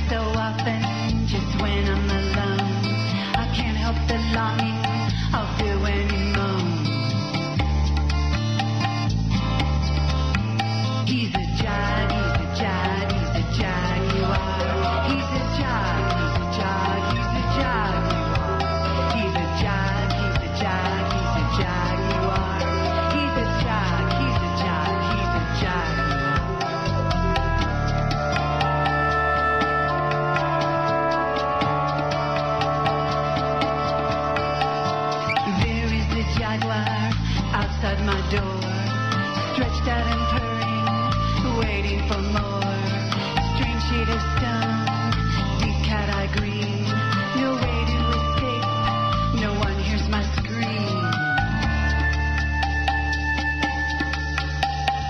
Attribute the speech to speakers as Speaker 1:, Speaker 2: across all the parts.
Speaker 1: so often just when I'm alone. I can't help the longing I'll feel when you moan. He's a jag, he's a jag, he's a jag, you are. He's a jag, he's a jag, he's a jag, you are. He's a jag, he's a jag, he's a jag, you are. He's a jag, he's a jag, he's a jag, you are. There is a jaguar outside my door, stretched out and purring, waiting for more. Strange shade of stone, deep cat eye green. No way to escape, no one hears my scream.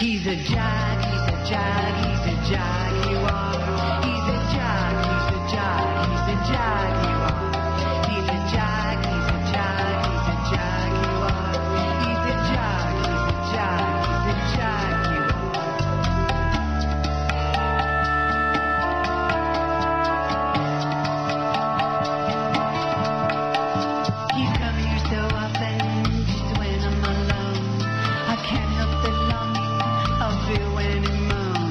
Speaker 1: He's a jag, he's a jag, he's a jag, you are. He's a jag, he's a jag, he's a jag, you are. He's a jag, he's a jag, he's a jag, you are. He's a jag, he's a jag, he's a jag, you are. You come here so often, just when I'm alone. I can't help the longing I'll feel when you moan.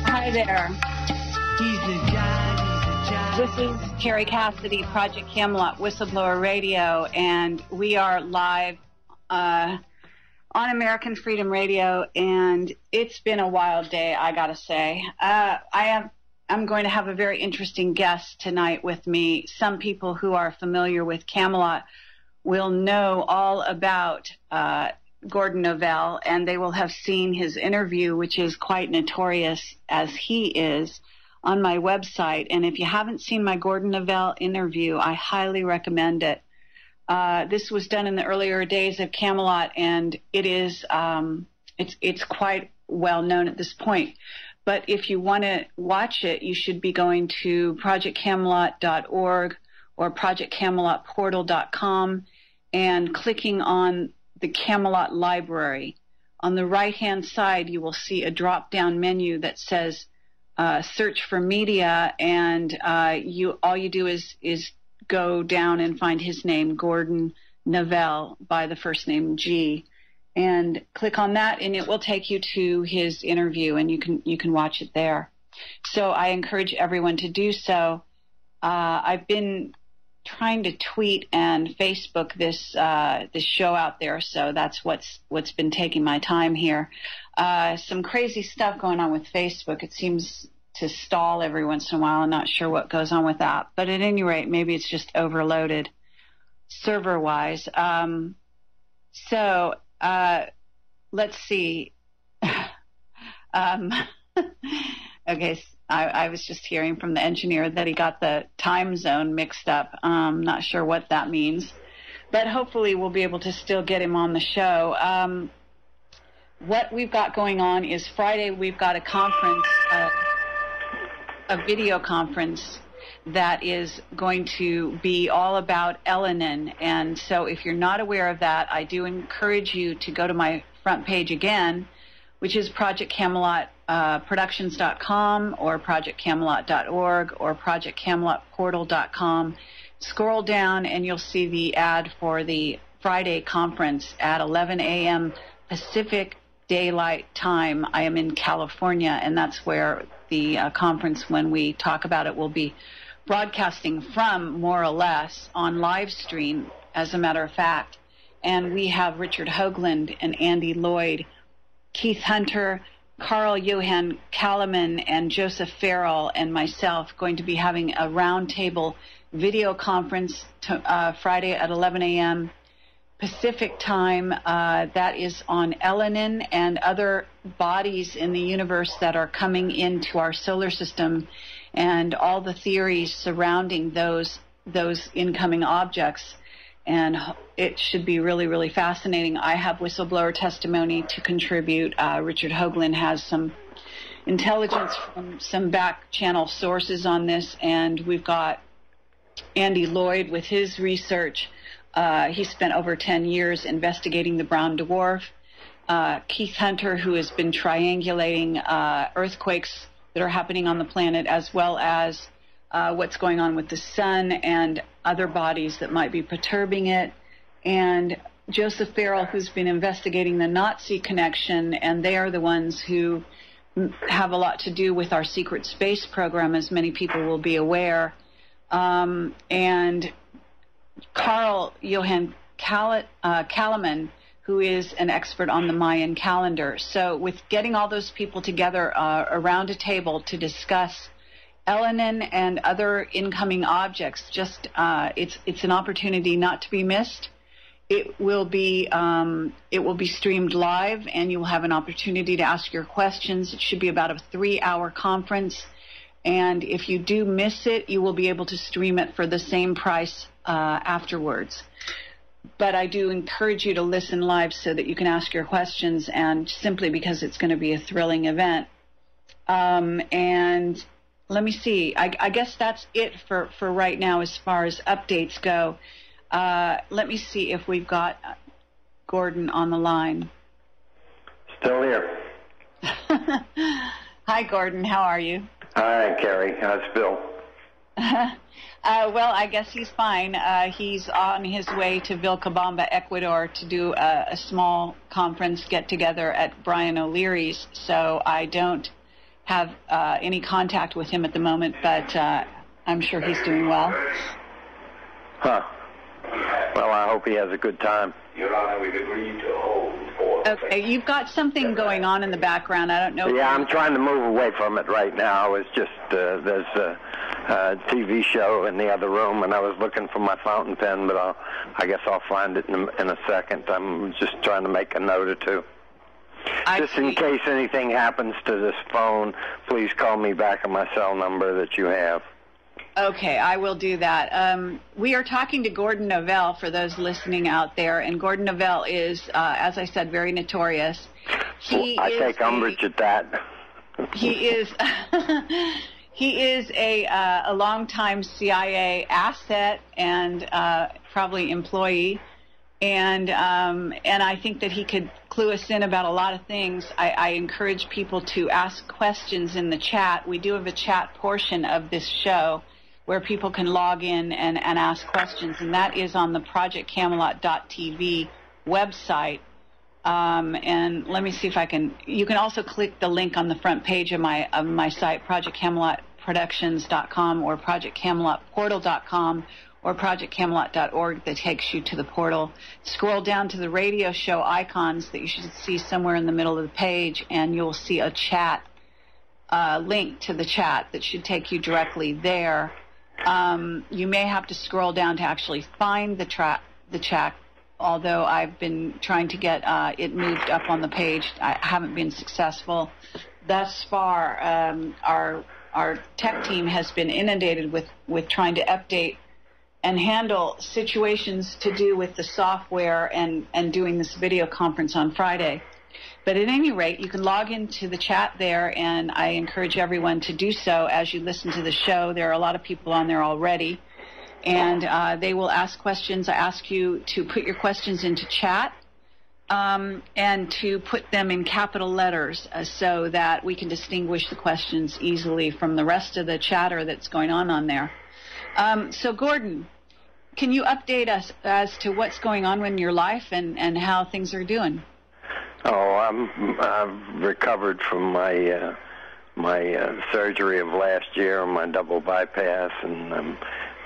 Speaker 2: Hi there.
Speaker 1: He's a jag, he's a jag.
Speaker 2: This is Kerry Cassidy, Project Camelot Whistleblower Radio, and we are live on American Freedom Radio, and it's been a wild day, I gotta say. I'm going to have a very interesting guest tonight with me. Some people who are familiar with Camelot will know all about Gordon Novell, and they will have seen his interview, which is quite notorious as he is, on my website. And if you haven't seen my Gordon Novell interview, I highly recommend it. This was done in the earlier days of Camelot, and it is it's quite well known at this point. But if you want to watch it, you should be going to projectcamelot.org or projectcamelotportal.com and clicking on the Camelot Library. On the right-hand side, you will see a drop-down menu that says search for media, and all you do is go down and find his name, Gordon Novell, by the first name G, and click on that, and it will take you to his interview, and you can watch it there. So I encourage everyone to do so. I've been trying to tweet and Facebook this show out there, so that's what's been taking my time here. Some crazy stuff going on with Facebook. It seems to stall every once in a while. I'm not sure what goes on with that, but at any rate, maybe it's just overloaded server-wise. So let's see. Okay, I was just hearing from the engineer that he got the time zone mixed up. Not sure what that means, but hopefully we'll be able to still get him on the show. What we've got going on is Friday we've got a conference, a video conference that is going to be all about Elenin. And so if you're not aware of that, I do encourage you to go to my front page again, which is projectcamelotproductions.com or projectcamelot.org or projectcamelotportal.com. Scroll down and you'll see the ad for the Friday conference at 11 a.m. Pacific Daylight Time. I am in California, and that's where the conference, when we talk about it, will be broadcasting from, more or less, on live stream, as a matter of fact. And we have Richard Hoagland and Andy Lloyd, Keith Hunter, Carl Johan Kalaman, and Joseph Farrell and myself going to be having a roundtable video conference Friday at 11 a.m. Pacific time. That is on Elenin and other bodies in the universe that are coming into our solar system, and all the theories surrounding those incoming objects. And it should be really, really fascinating. I have whistleblower testimony to contribute. Richard Hoagland has some intelligence from some back channel sources on this, and we've got Andy Lloyd with his research. He spent over 10 years investigating the brown dwarf. Keith Hunter, who has been triangulating earthquakes that are happening on the planet, as well as what's going on with the sun and other bodies that might be perturbing it. And Joseph Farrell, who's been investigating the Nazi connection, and they are the ones who have a lot to do with our secret space program, as many people will be aware. And Carl Johan Kalaman, who is an expert on the Mayan calendar. So with getting all those people together around a table to discuss Elenin and other incoming objects, just it's an opportunity not to be missed. It will be streamed live, and you will have an opportunity to ask your questions. It should be about a 3-hour conference, and if you do miss it, you will be able to stream it for the same price afterwards. But I do encourage you to listen live so that you can ask your questions, and simply because it's going to be a thrilling event. And let me see. I guess that's it for right now as far as updates go. Let me see if we've got Gordon on the line.
Speaker 3: Still here.
Speaker 2: Hi, Gordon. How are you?
Speaker 3: Hi, Kerry. How's Bill?
Speaker 2: Well, I guess he's fine. He's on his way to Vilcabamba, Ecuador, to do a small conference get-together at Brian O'Leary's, so I don't have any contact with him at the moment, but I'm sure he's doing well.
Speaker 3: Huh. Well, I hope he has a good time.
Speaker 4: Your Honor, we've agreed to hold for...
Speaker 2: Okay, you've got something going on in the background. I don't know.
Speaker 3: Yeah, I'm trying to move away from it right now. It's just there's a TV show in the other room, and I was looking for my fountain pen, but I guess I'll find it in a second. I'm just trying to make a note or two. Just in case anything happens to this phone, please call me back on my cell number that you have.
Speaker 2: Okay, I will do that. We are talking to Gordon Novell, for those listening out there, and Gordon Novell is, as I said, very notorious.
Speaker 3: I take umbrage at that.
Speaker 2: He is he is a longtime CIA asset and probably employee, and I think that he could clue us in about a lot of things. I encourage people to ask questions in the chat. We do have a chat portion of this show where people can log in and ask questions, and that is on the ProjectCamelot.tv website. And let me see if I can. You can also click the link on the front page of my site, ProjectCamelotProductions.com or ProjectCamelotPortal.com or ProjectCamelot.org, that takes you to the portal. Scroll down to the radio show icons that you should see somewhere in the middle of the page, and you'll see a chat link to the chat that should take you directly there. You may have to scroll down to actually find the chat, although I've been trying to get it moved up on the page. I haven't been successful thus far. Our tech team has been inundated with trying to update and handle situations to do with the software and doing this video conference on Friday. But at any rate, you can log into the chat there, and I encourage everyone to do so as you listen to the show. There are a lot of people on there already, and they will ask questions. I ask you to put your questions into chat and to put them in capital letters so that we can distinguish the questions easily from the rest of the chatter that's going on there. So, Gordon, can you update us as to what's going on in your life and how things are doing?
Speaker 3: Oh, I've recovered from my surgery of last year, my double bypass, and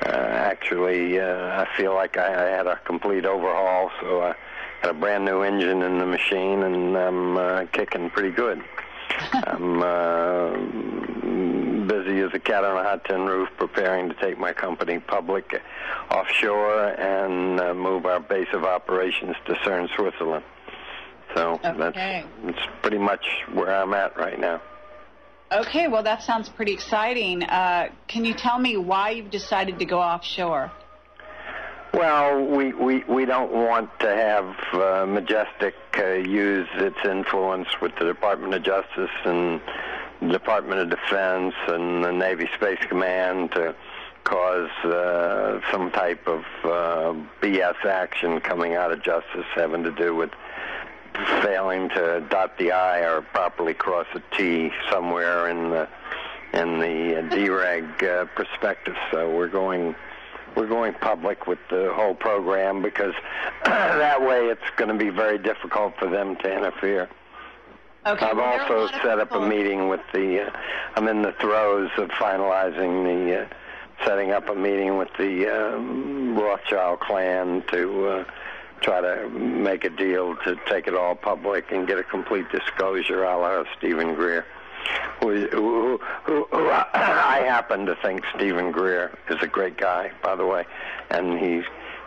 Speaker 3: actually I feel like I had a complete overhaul. So I got a brand new engine in the machine, and I'm kicking pretty good. I'm busy as a cat on a hot tin roof, preparing to take my company public offshore and move our base of operations to Cern, Switzerland. So that's pretty much where I'm at right now.
Speaker 2: Okay, well, that sounds pretty exciting. Can you tell me why you've decided to go offshore?
Speaker 3: Well, we don't want to have Majestic use its influence with the Department of Justice and the Department of Defense and the Navy Space Command to cause some type of BS action coming out of Justice having to do with failing to dot the I or properly cross a T somewhere in the in the DREG prospectus. So we're going public with the whole program because that way it's going to be very difficult for them to interfere.
Speaker 2: Okay,
Speaker 3: I've also set up a meeting with I'm in the throes of finalizing setting up a meeting with the Rothschild clan to try to make a deal to take it all public and get a complete disclosure a la Stephen Greer. Who I happen to think Stephen Greer is a great guy, by the way, and he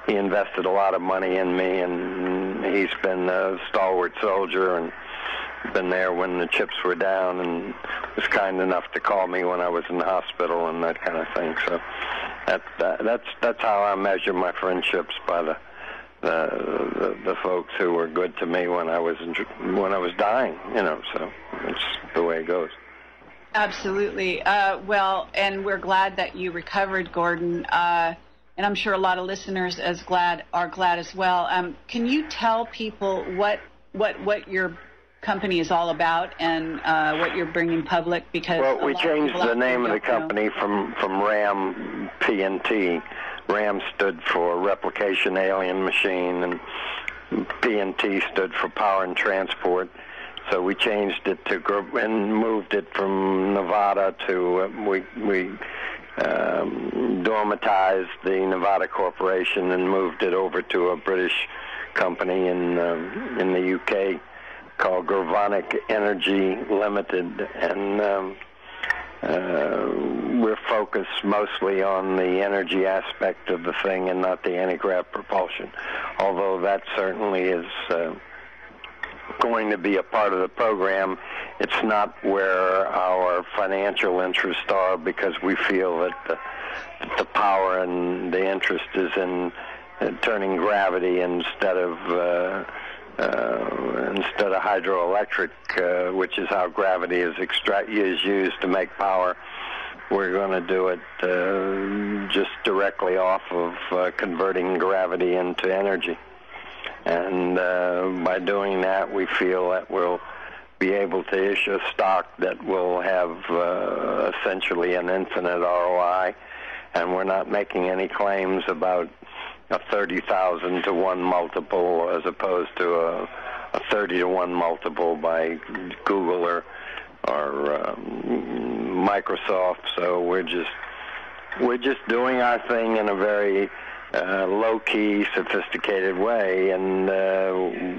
Speaker 3: invested a lot of money in me, and he's been a stalwart soldier and been there when the chips were down, and was kind enough to call me when I was in the hospital and that kind of thing. So that's how I measure my friendships, by the folks who were good to me when I was dying, so it's the way it goes.
Speaker 2: Absolutely. Well, and we're glad that you recovered, Gordon, and I'm sure a lot of listeners are glad as well. Can you tell people what your company is all about and what you're bringing public? Because
Speaker 3: we changed the name of the company from RAM P&T. RAM stood for Replication Alien Machine, and P&T stood for Power and Transport. So we changed it and moved it from Nevada to we dormatized the Nevada Corporation and moved it over to a British company in the UK called Gravonic Energy Limited, and we're focused mostly on the energy aspect of the thing and not the anti-grav propulsion, although that certainly is going to be a part of the program. It's not where our financial interests are, because we feel that the power and the interest is in turning gravity instead of hydroelectric, which is how gravity is used to make power. We're going to do it just directly off of converting gravity into energy. And by doing that, we feel that we'll be able to issue stock that will have essentially an infinite ROI. And we're not making any claims about a 30,000 to 1 multiple as opposed to a 30 to 1 multiple by Google or Microsoft. So we're just doing our thing in a very low-key, sophisticated way, and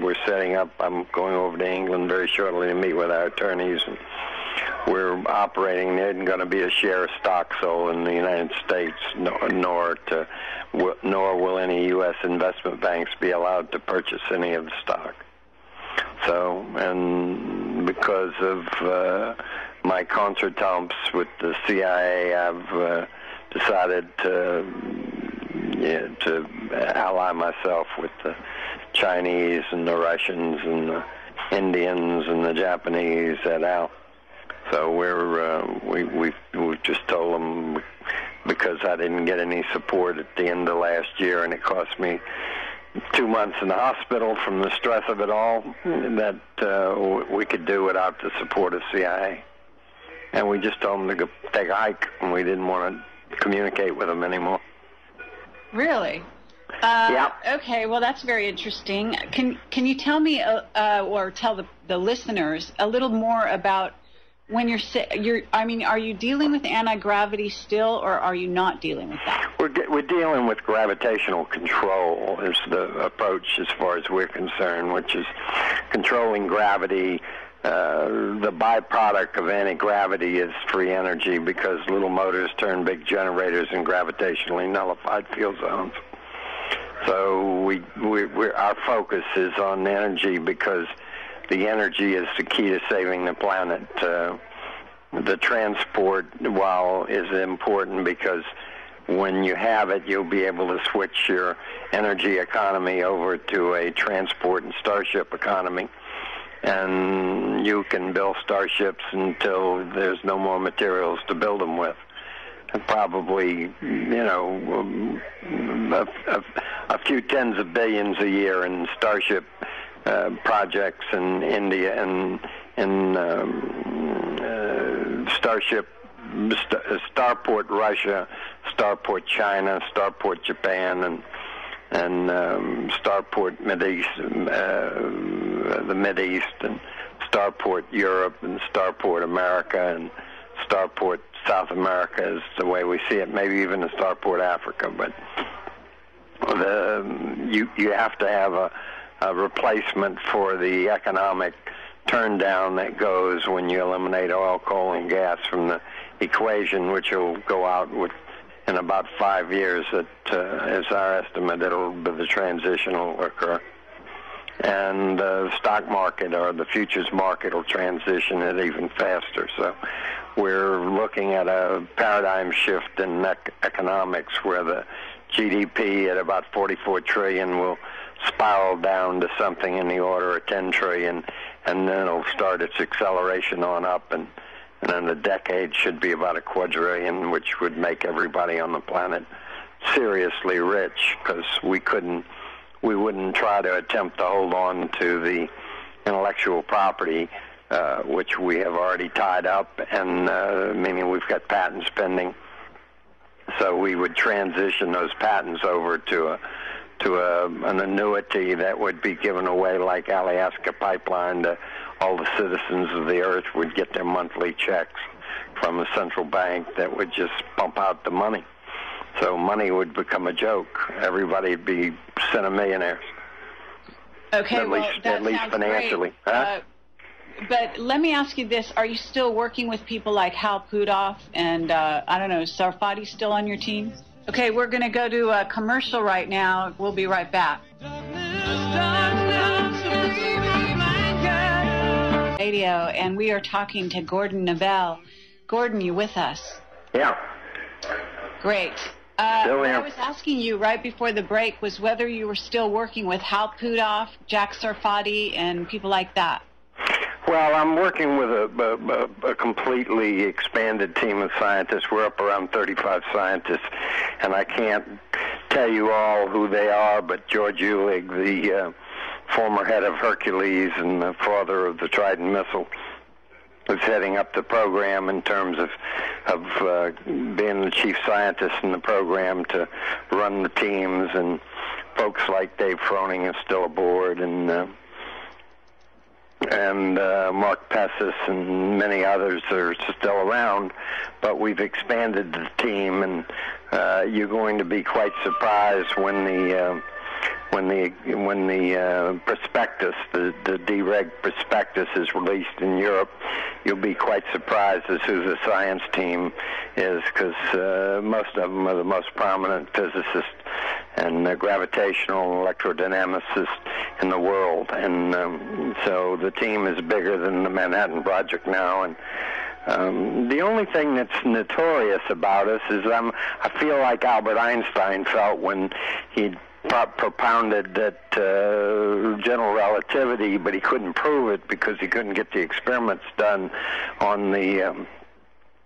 Speaker 3: we're setting up. I'm going over to England very shortly to meet with our attorneys, and we're operating. There isn't going to be a share of stock sold in the United States, nor will any U.S. investment banks be allowed to purchase any of the stock. So, and because of my contretemps with the CIA, I've decided to ally myself with the Chinese and the Russians and the Indians and the Japanese et al. So we've just told them, because I didn't get any support at the end of last year, and it cost me 2 months in the hospital from the stress of it all, that we could do without the support of CIA. And we just told them to go take a hike, and we didn't want to communicate with them anymore.
Speaker 2: Really?
Speaker 3: Yeah.
Speaker 2: Okay, well, that's very interesting. Can you tell me or tell the listeners a little more about when are you dealing with anti-gravity still, or are you not dealing with that?
Speaker 3: We're dealing with gravitational control is the approach as far as we're concerned, which is controlling gravity. The byproduct of anti-gravity is free energy, because little motors turn big generators in gravitationally nullified field zones. So our focus is on energy, because the energy is the key to saving the planet. The transport, while is important, because when you have it, you'll be able to switch your energy economy over to a transport and starship economy. And you can build starships until there's no more materials to build them with. And probably, a few tens of billions a year in starship projects in India and in starship Starport Russia, Starport China, Starport Japan, and Starport the Mideast, and Starport Europe, and Starport America, and Starport South America is the way we see it. Maybe even a Starport Africa, but you have to have a replacement for the economic turn down that goes when you eliminate oil, coal, and gas from the equation, which will go out in about 5 years. That is our estimate. The transition will occur, and the stock market or the futures market will transition it even faster. So we're looking at a paradigm shift in economics where the GDP at about 44 trillion will spiral down to something in the order of 10 trillion, and then it'll start its acceleration on up, and then the decade should be about a quadrillion, which would make everybody on the planet seriously rich, because we wouldn't try to attempt to hold on to the intellectual property, which we have already tied up, and meaning we've got patents pending. So we would transition those patents over to an annuity that would be given away like Alaska Pipeline to all the citizens of the earth would get their monthly checks from a central bank that would just pump out the money. So money would become a joke. Everybody would be centimillionaires.
Speaker 2: Okay,
Speaker 3: at least financially. Huh?
Speaker 2: But let me ask you this. Are you still working with people like Hal Puthoff and, I don't know, is Sarfati still on your team? Okay, we're going to go to a commercial right now. We'll be right back. Radio, and we are talking to Gordon Neville. Gordon, you with us?
Speaker 3: Yeah.
Speaker 2: Great. What I was asking you right before the break was whether you were still working with Hal Puthoff, Jack Sarfati, and people like that.
Speaker 3: Well, I'm working with a completely expanded team of scientists. We're up around 35 scientists, and I can't tell you all who they are, but George Uhlig, the former head of Hercules and the father of the Trident missile, is heading up the program in terms of being the chief scientist in the program to run the teams, and folks like Dave Froning is still aboard, and Mark Pessis and many others are still around, but we've expanded the team, and you're going to be quite surprised when the prospectus, the DREG prospectus is released in Europe. You'll be quite surprised as who the science team is, because most of them are the most prominent physicists and gravitational electrodynamicists in the world, and so the team is bigger than the Manhattan Project now. And the only thing that's notorious about us is I feel like Albert Einstein felt when he propounded that general relativity, but he couldn't prove it because he couldn't get the experiments done on the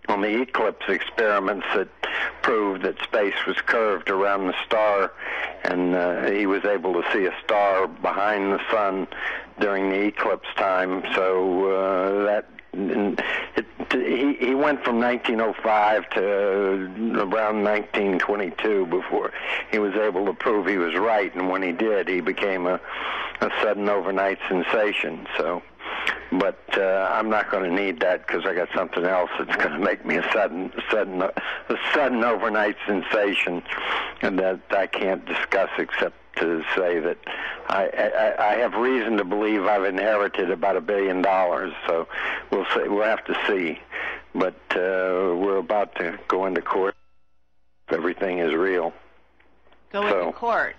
Speaker 3: eclipse experiments that proved that space was curved around the star, and he was able to see a star behind the sun during the eclipse time. So he went from 1905 to around 1922 before he was able to prove he was right, and when he did, he became a sudden overnight sensation. So, but I'm not going to need that, because I got something else that's going to make me a sudden overnight sensation, and that I can't discuss except to say that I have reason to believe I've inherited about $1 billion. So we'll see. We'll have to see. But we're about to go into court. Everything is real.
Speaker 2: Go into court.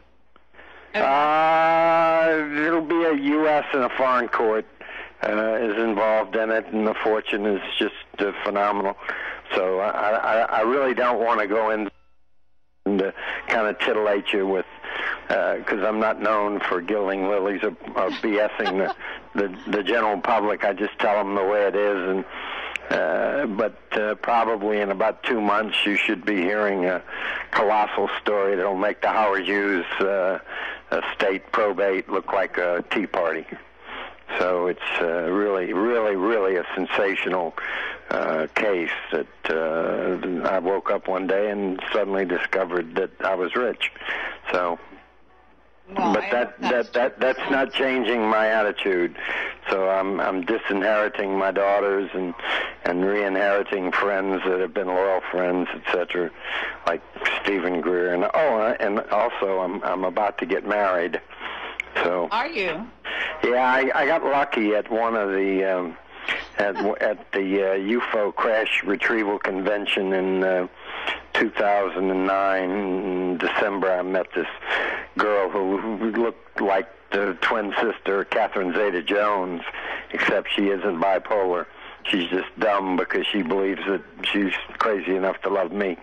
Speaker 3: It'll be a U.S. and a foreign court is involved in it, and the fortune is just phenomenal. So I really don't want to go in and kind of titillate you with, because I'm not known for gilding lilies or BSing the general public. I just tell them the way it is, and but probably in about 2 months you should be hearing a colossal story that'll make the Howard Hughes estate probate look like a tea party. So it's really a sensational case that I woke up one day and suddenly discovered that I was rich. So,
Speaker 2: well,
Speaker 3: but that's not changing my attitude. So I'm disinheriting my daughters and re-inheriting friends that have been loyal friends, etc., like Stephen Greer. And also I'm about to get married. So
Speaker 2: are you?
Speaker 3: Yeah, I got lucky at one of the at the UFO crash retrieval convention in 2009 in December. I met this girl who looked like the twin sister Catherine Zeta-Jones, except she isn't bipolar. She's just dumb because she believes that she's crazy enough to love me,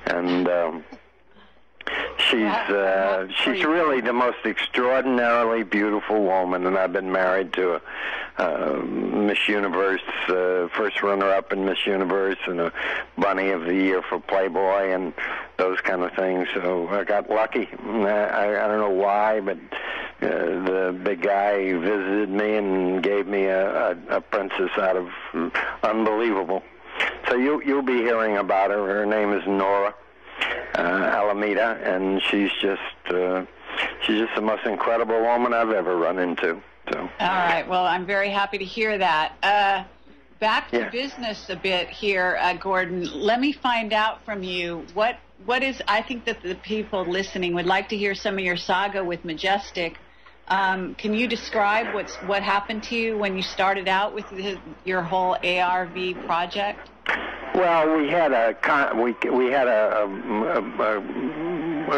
Speaker 3: and she's really the most extraordinarily beautiful woman, and I've been married to a Miss Universe, first runner-up in Miss Universe, and a Bunny of the Year for Playboy, and those kind of things. So I got lucky. I don't know why, but the big guy visited me and gave me a princess out of unbelievable. So you'll be hearing about her. Her name is Nora Alameda, and she's just the most incredible woman I've ever run into. So.
Speaker 2: All right. Well, I'm very happy to hear that. Back to business a bit here, Gordon. Let me find out from you what is. I think that the people listening would like to hear some of your saga with Majestic. Can you describe what happened to you when you started out with your whole ARV project?
Speaker 3: Well, we had a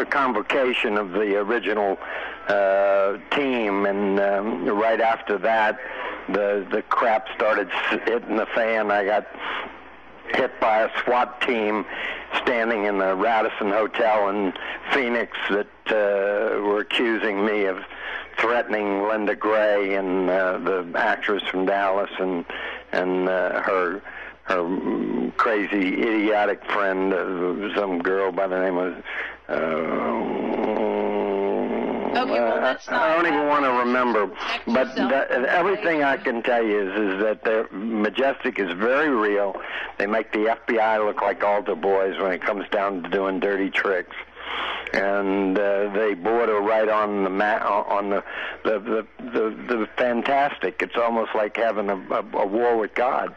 Speaker 3: convocation of the original team, and right after that, the crap started hitting the fan. I got hit by a SWAT team standing in the Radisson Hotel in Phoenix that were accusing me of threatening Linda Gray and the actress from Dallas and her crazy, idiotic friend, some girl by the name of...
Speaker 2: okay, well, that's not...
Speaker 3: I don't even want to remember. But everything I can tell you is that Majestic is very real. They make the FBI look like altar boys when it comes down to doing dirty tricks. And they border right on the fantastic. It's almost like having a war with God.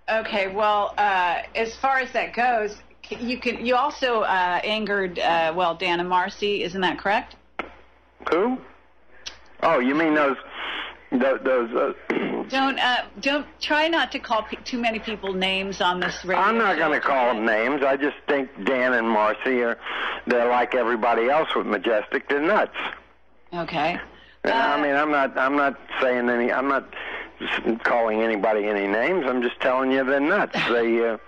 Speaker 2: Okay, well, as far as that goes, you also angered Dan and Marcy, isn't that correct?
Speaker 3: Who? Oh, you mean those?
Speaker 2: Don't try not to call too many people names on this radio.
Speaker 3: I'm not going to call them names. I just think Dan and Marcy they're like everybody else with Majestic. They're nuts.
Speaker 2: Okay.
Speaker 3: I mean, I'm not saying any. I'm not calling anybody any names. I'm just telling you they're nuts. They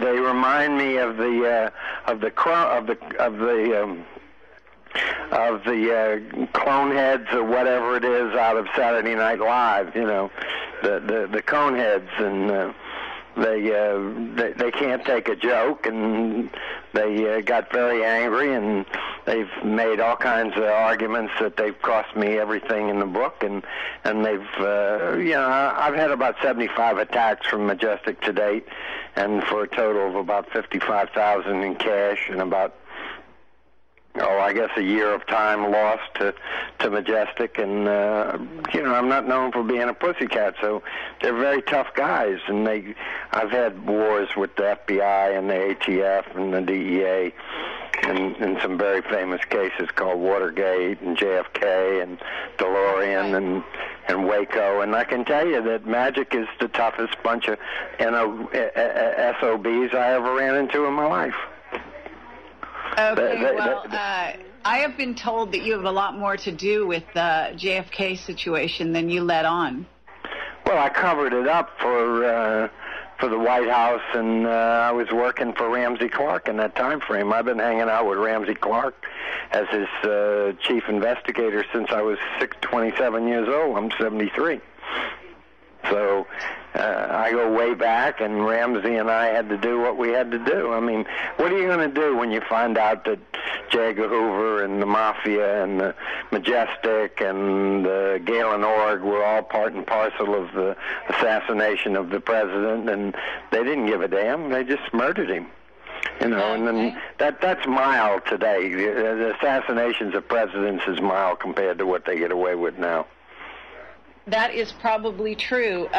Speaker 3: remind me of the clone heads or whatever it is out of Saturday Night Live. You know, the cone heads, and they can't take a joke, and they got very angry, and they've made all kinds of arguments that they've cost me everything in the book, and they've I've had about 75 attacks from Majestic to date, and for a total of about $55,000 in cash and about I guess a year of time lost to Majestic, and I'm not known for being a pussycat, so they're very tough guys, and I've had wars with the FBI and the ATF and the DEA, and in some very famous cases called Watergate and JFK and DeLorean and Waco, and I can tell you that Magic is the toughest bunch of SOBs I ever ran into in my life.
Speaker 2: Okay, I have been told that you have a lot more to do with the JFK situation than you let on.
Speaker 3: Well, I covered it up for the White House, and I was working for Ramsey Clark in that time frame. I've been hanging out with Ramsey Clark as his chief investigator since I was 27 years old. I'm 73. So I go way back, and Ramsey and I had to do what we had to do. I mean, what are you going to do when you find out that J. Edgar Hoover and the Mafia and the Majestic and Galen Org were all part and parcel of the assassination of the president, and they didn't give a damn. They just murdered him. You know, and then that's mild today. The assassinations of presidents is mild compared to what they get away with now.
Speaker 2: That is probably true.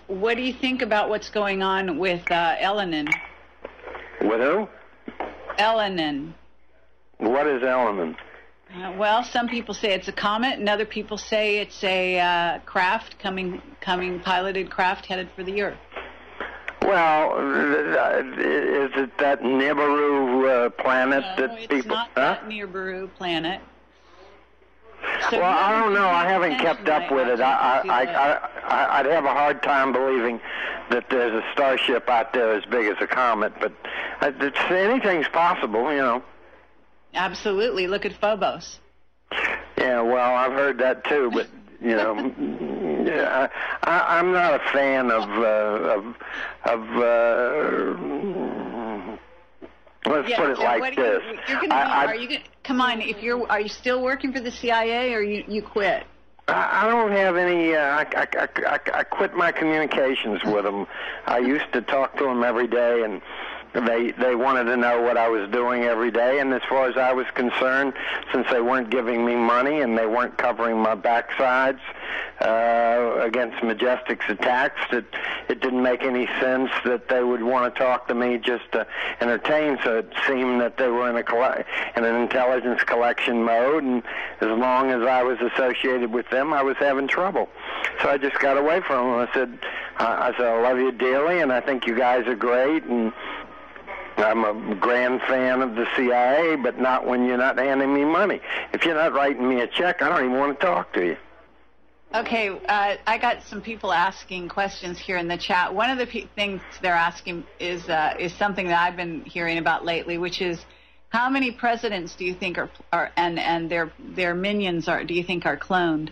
Speaker 2: What do you think about what's going on with Elenin?
Speaker 3: With who?
Speaker 2: Elenin.
Speaker 3: What is Elenin?
Speaker 2: Well, some people say it's a comet, and other people say it's a craft coming piloted craft headed for the Earth.
Speaker 3: Well, is it that Nibiru planet that people...
Speaker 2: it's not that Nibiru planet. So
Speaker 3: well, I don't know. I haven't kept up with it. I'd have a hard time believing that there's a starship out there as big as a comet, but anything's possible, you know.
Speaker 2: Absolutely. Look at Phobos.
Speaker 3: Yeah, well, I've heard that too, but you know, I'm not a fan of let's put it
Speaker 2: so
Speaker 3: like this.
Speaker 2: Come on, are you still working for the CIA, or you quit?
Speaker 3: I don't have any. I quit my communications with them. I used to talk to them every day, and they wanted to know what I was doing every day. And as far as I was concerned, since they weren't giving me money and they weren't covering my backsides against Majestic's attacks, it didn't make any sense that they would want to talk to me just to entertain. So it seemed that they were in an intelligence collection mode, and as long as I was associated with them, I was having trouble. So I just got away from them. I said, I love you dearly, and I think you guys are great, and I'm a grand fan of the CIA, but not when you're not handing me money. If you're not writing me a check, I don't even want to talk to you.
Speaker 2: Okay, I got some people asking questions here in the chat. One of the things they're asking is something that I've been hearing about lately, which is how many presidents do you think are and their minions do you think are cloned?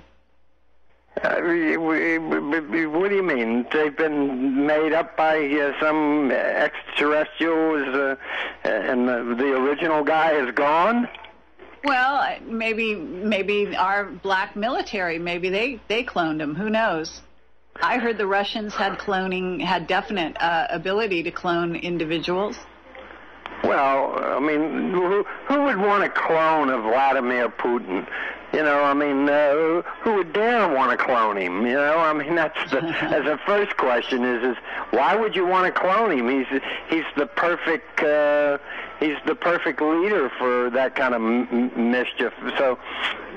Speaker 3: What do you mean? They've been made up by some extraterrestrials, and the original guy is gone?
Speaker 2: Well, maybe our black military, maybe they cloned him. Who knows? I heard the Russians had definite ability to clone individuals.
Speaker 3: Well, I mean, who would want a clone of Vladimir Putin? You know, I mean, who would dare want to clone him? You know, I mean, that's as the first question is why would you want to clone him? He's the perfect leader for that kind of mischief. So,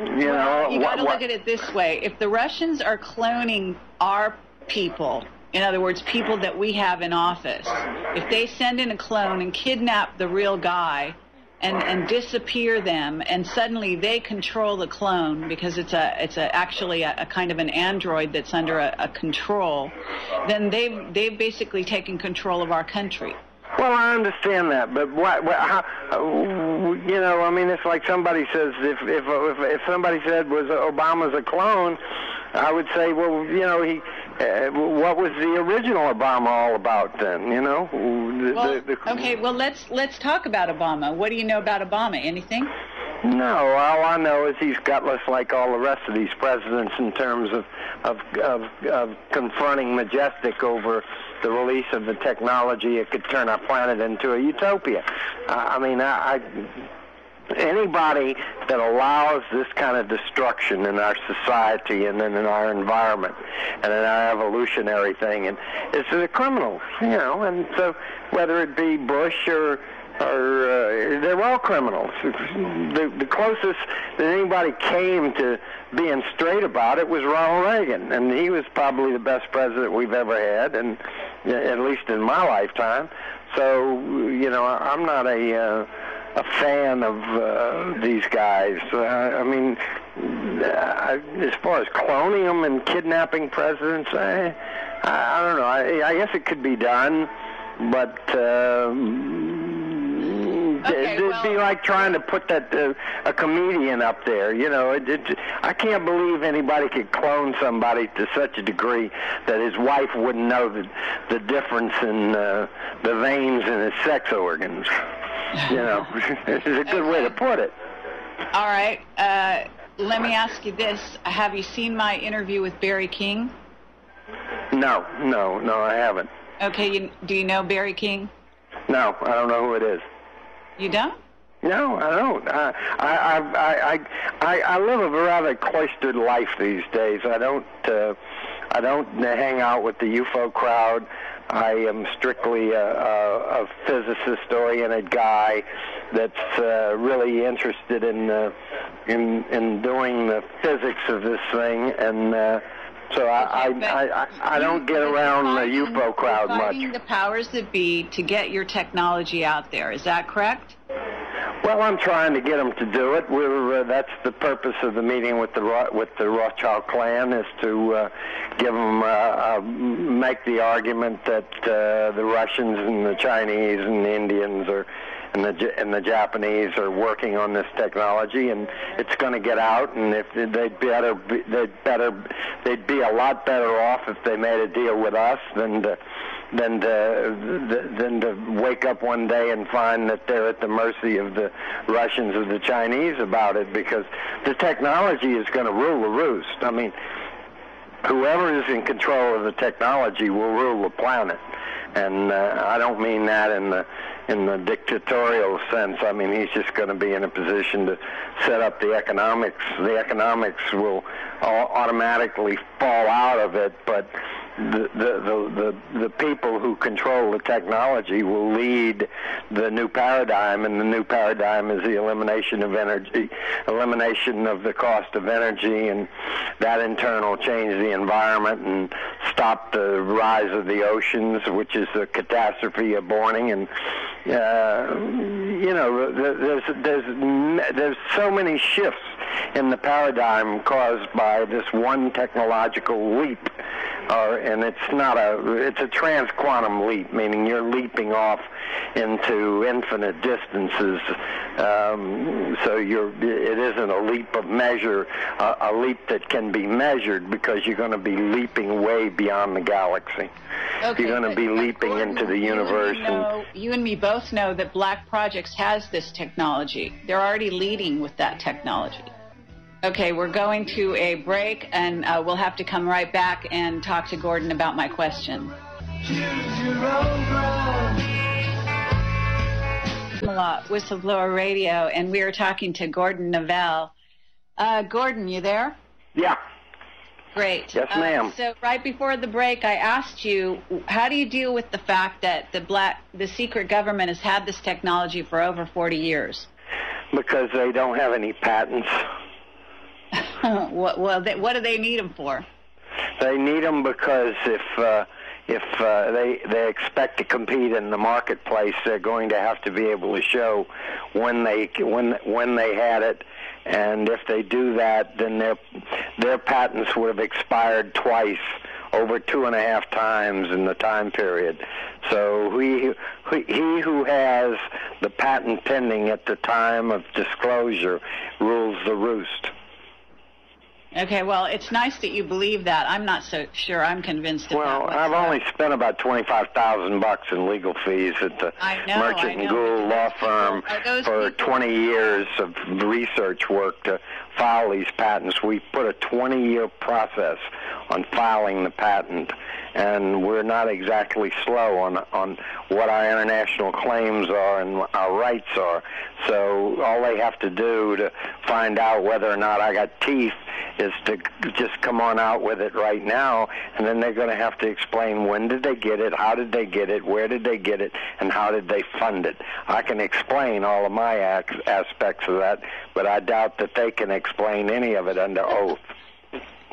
Speaker 3: you know,
Speaker 2: you got to look at it this way: if the Russians are cloning our people, in other words, people that we have in office, if they send in a clone and kidnap the real guy and disappear them, and suddenly they control the clone because it's actually a kind of an android that's under a control, then they've basically taken control of our country.
Speaker 3: Well, I understand that, but how, you know, I mean, it's like somebody says, if somebody said was Obama's a clone, I would say, well, you know, what was the original Obama all about then? You know.
Speaker 2: Okay. Well, let's talk about Obama. What do you know about Obama? Anything?
Speaker 3: No, all I know is he's gutless like all the rest of these presidents in terms of confronting Majestic over the release of the technology it could turn our planet into a utopia. I mean, anybody that allows this kind of destruction in our society and in our environment and in our evolutionary thing is a criminal, you know. And so whether it be Bush or they're all criminals. The closest that anybody came to being straight about it was Ronald Reagan, and he was probably the best president we've ever had, and at least in my lifetime. So, you know, I'm not a fan of these guys. I mean, as far as cloning them and kidnapping presidents, I don't know. I guess it could be done, but it'd be like trying to put that a comedian up there. You know, I can't believe anybody could clone somebody to such a degree that his wife wouldn't know the difference in the veins in his sex organs. You know, it's a good way to put it.
Speaker 2: All right. Let me ask you this. Have you seen my interview with Barry King? No,
Speaker 3: I haven't.
Speaker 2: Okay, do you know Barry King?
Speaker 3: No, I don't know who it is.
Speaker 2: You don't?
Speaker 3: No, I don't. I live a rather cloistered life these days. I don't hang out with the UFO crowd. I am strictly a physicist-oriented guy that's really interested in doing the physics of this thing, and so I don't get around the UFO crowd much.
Speaker 2: Fighting the powers that be to get your technology out there. Is that correct?
Speaker 3: Well, I'm trying to get them to do it. That's the purpose of the meeting with the Rothschild clan, is to give them make the argument that the Russians and the Chinese and the Indians and the Japanese are working on this technology, and it's going to get out. And if they'd be a lot better off if they made a deal with us than to wake up one day and find that they're at the mercy of the Russians or the Chinese about it, because the technology is going to rule the roost. I mean, whoever is in control of the technology will rule the planet, and I don't mean that in the dictatorial sense. I mean, he's just going to be in a position to set up the economics. The economics will automatically fall out of it, but the people who control the technology will lead the new paradigm, and the new paradigm is the elimination of energy, elimination of the cost of energy, and that in turn will change the environment and stop the rise of the oceans, which is the catastrophe of warming. And you know, there's so many shifts in the paradigm caused by this one technological leap. And it's a trans-quantum leap, meaning you're leaping off into infinite distances. So it isn't a leap of measure, a leap that can be measured, because you're going to be leaping way beyond the galaxy. Okay, you're going to be leaping into the universe.
Speaker 2: You and me both know that Black Projects has this technology. They're already leading with that technology. Okay, we're going to a break, and we'll have to come right back and talk to Gordon about my question. Whistleblower Radio, and we are talking to Gordon Neville. Gordon, you there?
Speaker 3: Yeah.
Speaker 2: Great.
Speaker 3: Yes, ma'am.
Speaker 2: So right before the break, I asked you, how do you deal with the fact that the secret government has had this technology for over 40 years? Because
Speaker 3: they don't have any patents.
Speaker 2: What do they need them for?
Speaker 3: They need them because if they expect to compete in the marketplace, they're going to have to be able to show when they had it, and if they do that, then their patents would have expired twice, over 2.5 times in the time period. So he who has the patent pending at the time of disclosure rules the roost.
Speaker 2: Okay, well, it's nice that you believe that. I'm not so sure I'm convinced of that.
Speaker 3: Well, I've only spent about $25,000 in legal fees at the Merchant and Gould law firm for 20 years of research work to file these patents. We put a 20-year process on filing the patent, and we're not exactly slow on what our international claims are and our rights are. So all they have to do to find out whether or not I got teeth is to just come on out with it right now, and then they're going to have to explain when did they get it, how did they get it, where did they get it, and how did they fund it. I can explain all of my aspects of that, but I doubt that they can explain any of it under oath.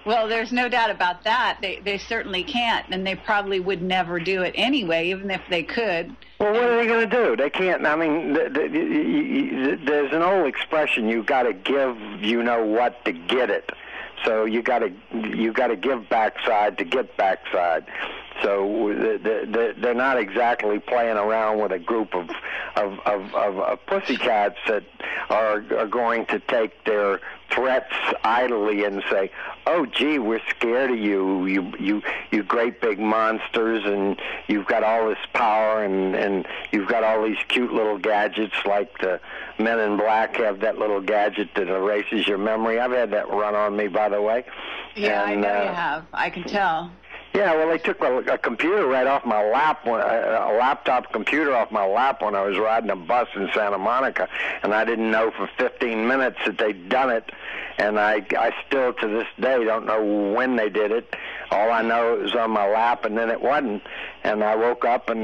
Speaker 2: Well, there's no doubt about that. They certainly can't, and they probably would never do it anyway, even if they could.
Speaker 3: Well, what are they going to do? They can't. I mean, there's an old expression: you got to give, you know what, to get it. So you got to give backside to get backside. So they're not exactly playing around with a group of pussycats that are going to take their threats idly and say, "Oh, gee, we're scared of you great big monsters, and you've got all this power, and you've got all these cute little gadgets like the Men in Black have that little gadget that erases your memory." I've had that run on me, by the way.
Speaker 2: Yeah, I know you have. I can tell.
Speaker 3: Yeah, well, they took a computer right off my lap, a laptop computer off my lap when I was riding a bus in Santa Monica, and I didn't know for 15 minutes that they'd done it, and I still to this day don't know when they did it. All I know it was on my lap, and then it wasn't, and I woke up or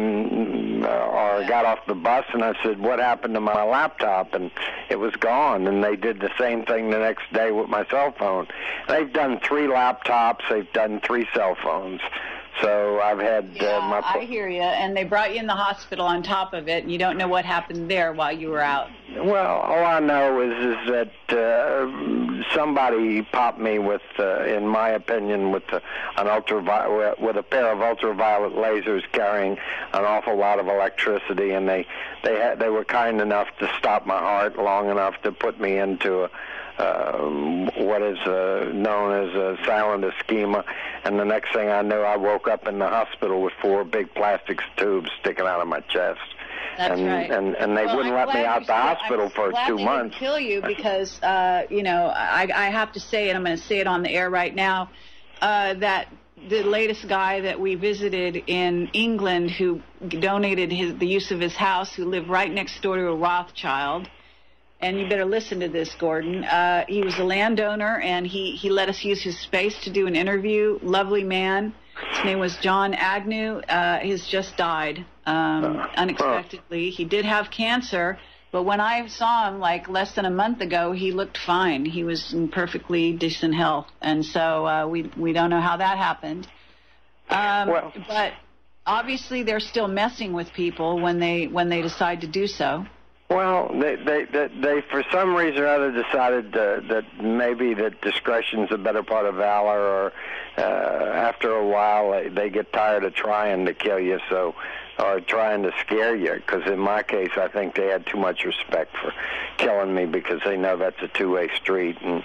Speaker 3: got off the bus, and I said, "What happened to my laptop?" And it was gone, and they did the same thing the next day with my cell phone. They've done 3 laptops, they've done 3 cell phones. So I've had
Speaker 2: I hear you, and they brought you in the hospital on top of it, and you don't know what happened there while you were out.
Speaker 3: Well, all I know is that somebody popped me with, in my opinion, with a pair of ultraviolet lasers carrying an awful lot of electricity, and they were kind enough to stop my heart long enough to put me into what is known as a silent ischemia, and the next thing I knew, I woke up in the hospital with 4 big plastic tubes sticking out of my chest.
Speaker 2: That's right.
Speaker 3: And they wouldn't let me out the hospital for 2 months.
Speaker 2: I'm kill you because, I have to say, and I'm going to say it on the air right now, that the latest guy that we visited in England who donated the use of his house, who lived right next door to a Rothschild, and you better listen to this, Gordon. He was a landowner, and he let us use his space to do an interview. Lovely man. His name was John Agnew. He's just died unexpectedly. He did have cancer, but when I saw him like less than a month ago, he looked fine. He was in perfectly decent health, and so we don't know how that happened. But obviously, they're still messing with people when they decide to do so.
Speaker 3: Well, they for some reason or other decided that maybe that discretion's a better part of valor, or after a while they get tired of trying to kill you, or trying to scare you. Because in my case, I think they had too much respect for killing me because they know that's a two-way street, and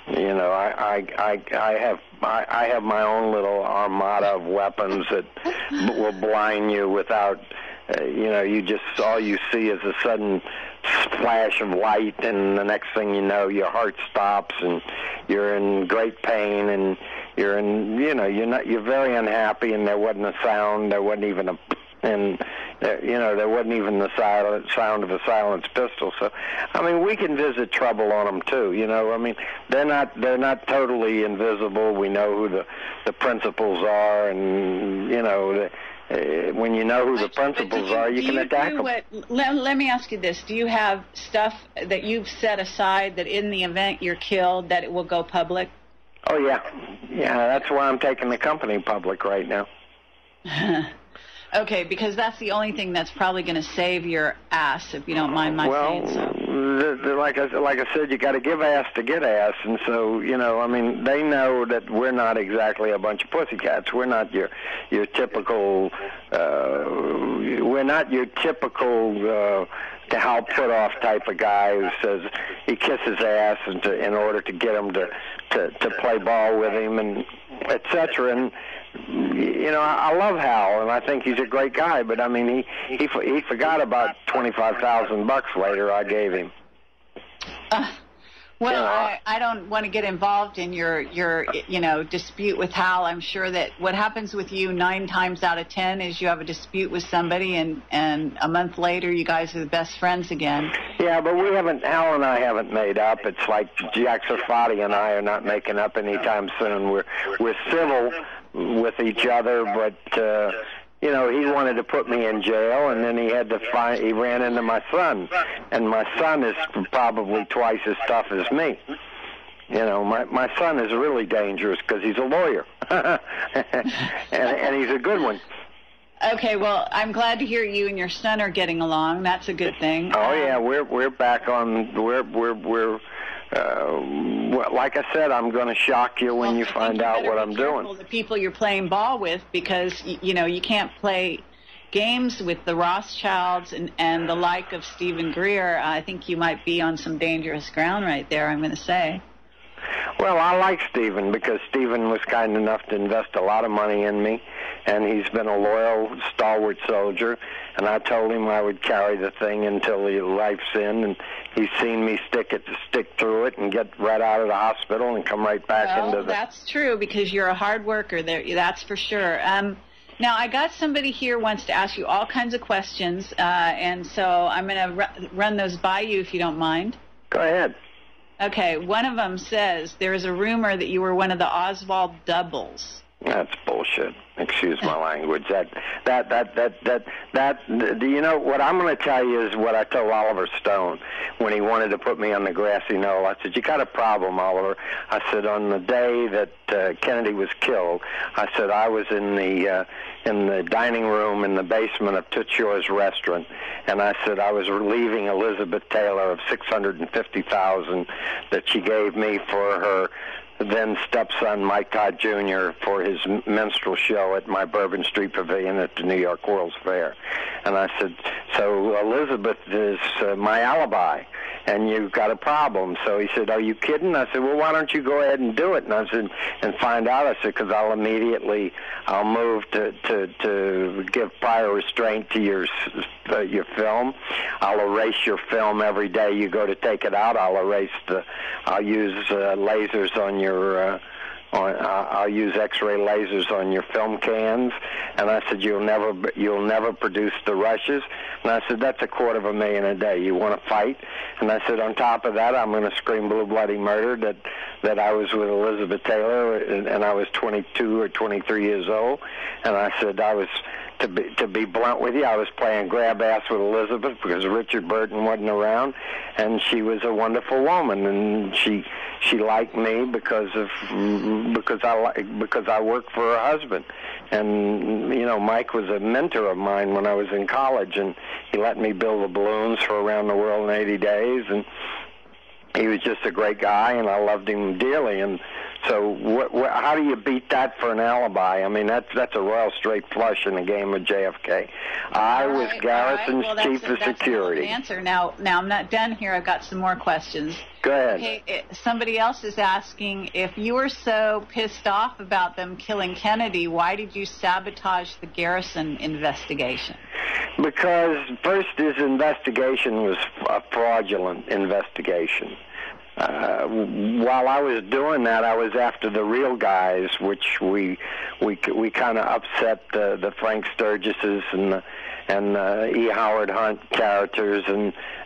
Speaker 3: I have my own little armada of weapons that will blind you without. All you see is a sudden flash of light, and the next thing you know, your heart stops, and you're in great pain, and you're very unhappy, and there wasn't a sound, there wasn't even there wasn't even the sound of a silenced pistol. So, I mean, we can visit trouble on them too. I mean, they're not totally invisible. We know who the principals are, and when you know who the principals are, you can attack them.
Speaker 2: Let me ask you this. Do you have stuff that you've set aside that in the event you're killed, that it will go public?
Speaker 3: Oh, yeah. Yeah, that's why I'm taking the company public right now.
Speaker 2: Okay, because that's the only thing that's probably going to save your ass, if you don't mind my saying so.
Speaker 3: Like I said, you got to give ass to get ass, and so I mean, they know that we're not exactly a bunch of pussycats. We're not your typical. We're not your typical Hal Puthoff type of guy who says he kisses ass in order to get him to play ball with him, and etc. And I love Hal, and I think he's a great guy. But I mean, he forgot about $25,000 later I gave him.
Speaker 2: I don't want to get involved in your dispute with Hal. I'm sure that what happens with you 9 times out of 10 is you have a dispute with somebody, and a month later you guys are the best friends again.
Speaker 3: Yeah, but Hal and I haven't made up. It's like Jack Sarfati and I are not making up anytime soon. We're civil with each other, but he wanted to put me in jail, and then he ran into my son, and my son is probably twice as tough as me. My son is really dangerous because he's a lawyer, and he's a good one.
Speaker 2: Okay, well, I'm glad to hear you and your son are getting along. That's a good thing.
Speaker 3: Oh yeah, we're back on. We're Well, like I said, I'm going to shock you when you find out what I'm doing.
Speaker 2: The people you're playing ball with, because you can't play games with the Rothschilds and the like of Stephen Greer. I think you might be on some dangerous ground right there, I'm going to say.
Speaker 3: Well, I like Stephen because Stephen was kind enough to invest a lot of money in me, and he's been a loyal, stalwart soldier, and I told him I would carry the thing until life's end, and he's seen me stick through it and get right out of the hospital and come right back into the...
Speaker 2: That's true, because you're a hard worker there, that's for sure. Now, I got somebody here wants to ask you all kinds of questions, and so I'm going to run those by you if you don't mind.
Speaker 3: Go ahead.
Speaker 2: Okay, one of them says there is a rumor that you were one of the Oswald doubles.
Speaker 3: That's bullshit. Excuse my language. That. Do you know what I'm going to tell you is what I told Oliver Stone when he wanted to put me on the grassy knoll. I said, "You got a problem, Oliver." I said, "On the day that Kennedy was killed, I said I was in the dining room in the basement of Toots Shor's restaurant, and I said I was relieving Elizabeth Taylor of $650,000 that she gave me for her then stepson Mike Todd Jr. for his minstrel show at my Bourbon Street Pavilion at the New York World's Fair." And I said, "So Elizabeth is my alibi, and you've got a problem." So he said, "Are you kidding?" I said, "Well, why don't you go ahead and do it?" And I said, "And find out." I said, "Because I'll move to give prior restraint to your film. I'll erase your film every day you go to take it out. I'll use lasers on your I'll use X-ray lasers on your film cans." And I said, you'll never produce the rushes." And I said, "That's $250,000 a day. You want to fight?" And I said, "On top of that, I'm going to scream blue bloody murder that I was with Elizabeth Taylor and I was 22 or 23 years old." And I said, to be blunt with you, I was playing grab ass with Elizabeth because Richard Burton wasn't around, and she was a wonderful woman, and she liked me because I worked for her husband. And Mike was a mentor of mine when I was in college, and he let me build the balloons for Around the World in 80 Days, and he was just a great guy, and I loved him dearly. And so how do you beat that for an alibi? I mean, that's a royal straight flush in the game of JFK. I was Garrison's chief of security.
Speaker 2: That's an answer. Now I'm not done here. I've got some more questions.
Speaker 3: Go ahead.
Speaker 2: Okay, somebody else is asking, if you were so pissed off about them killing Kennedy, why did you sabotage the Garrison investigation?
Speaker 3: Because first, his investigation was a fraudulent investigation. While I was doing that, I was after the real guys, which we kind of upset the Frank Sturgises and E. Howard Hunt characters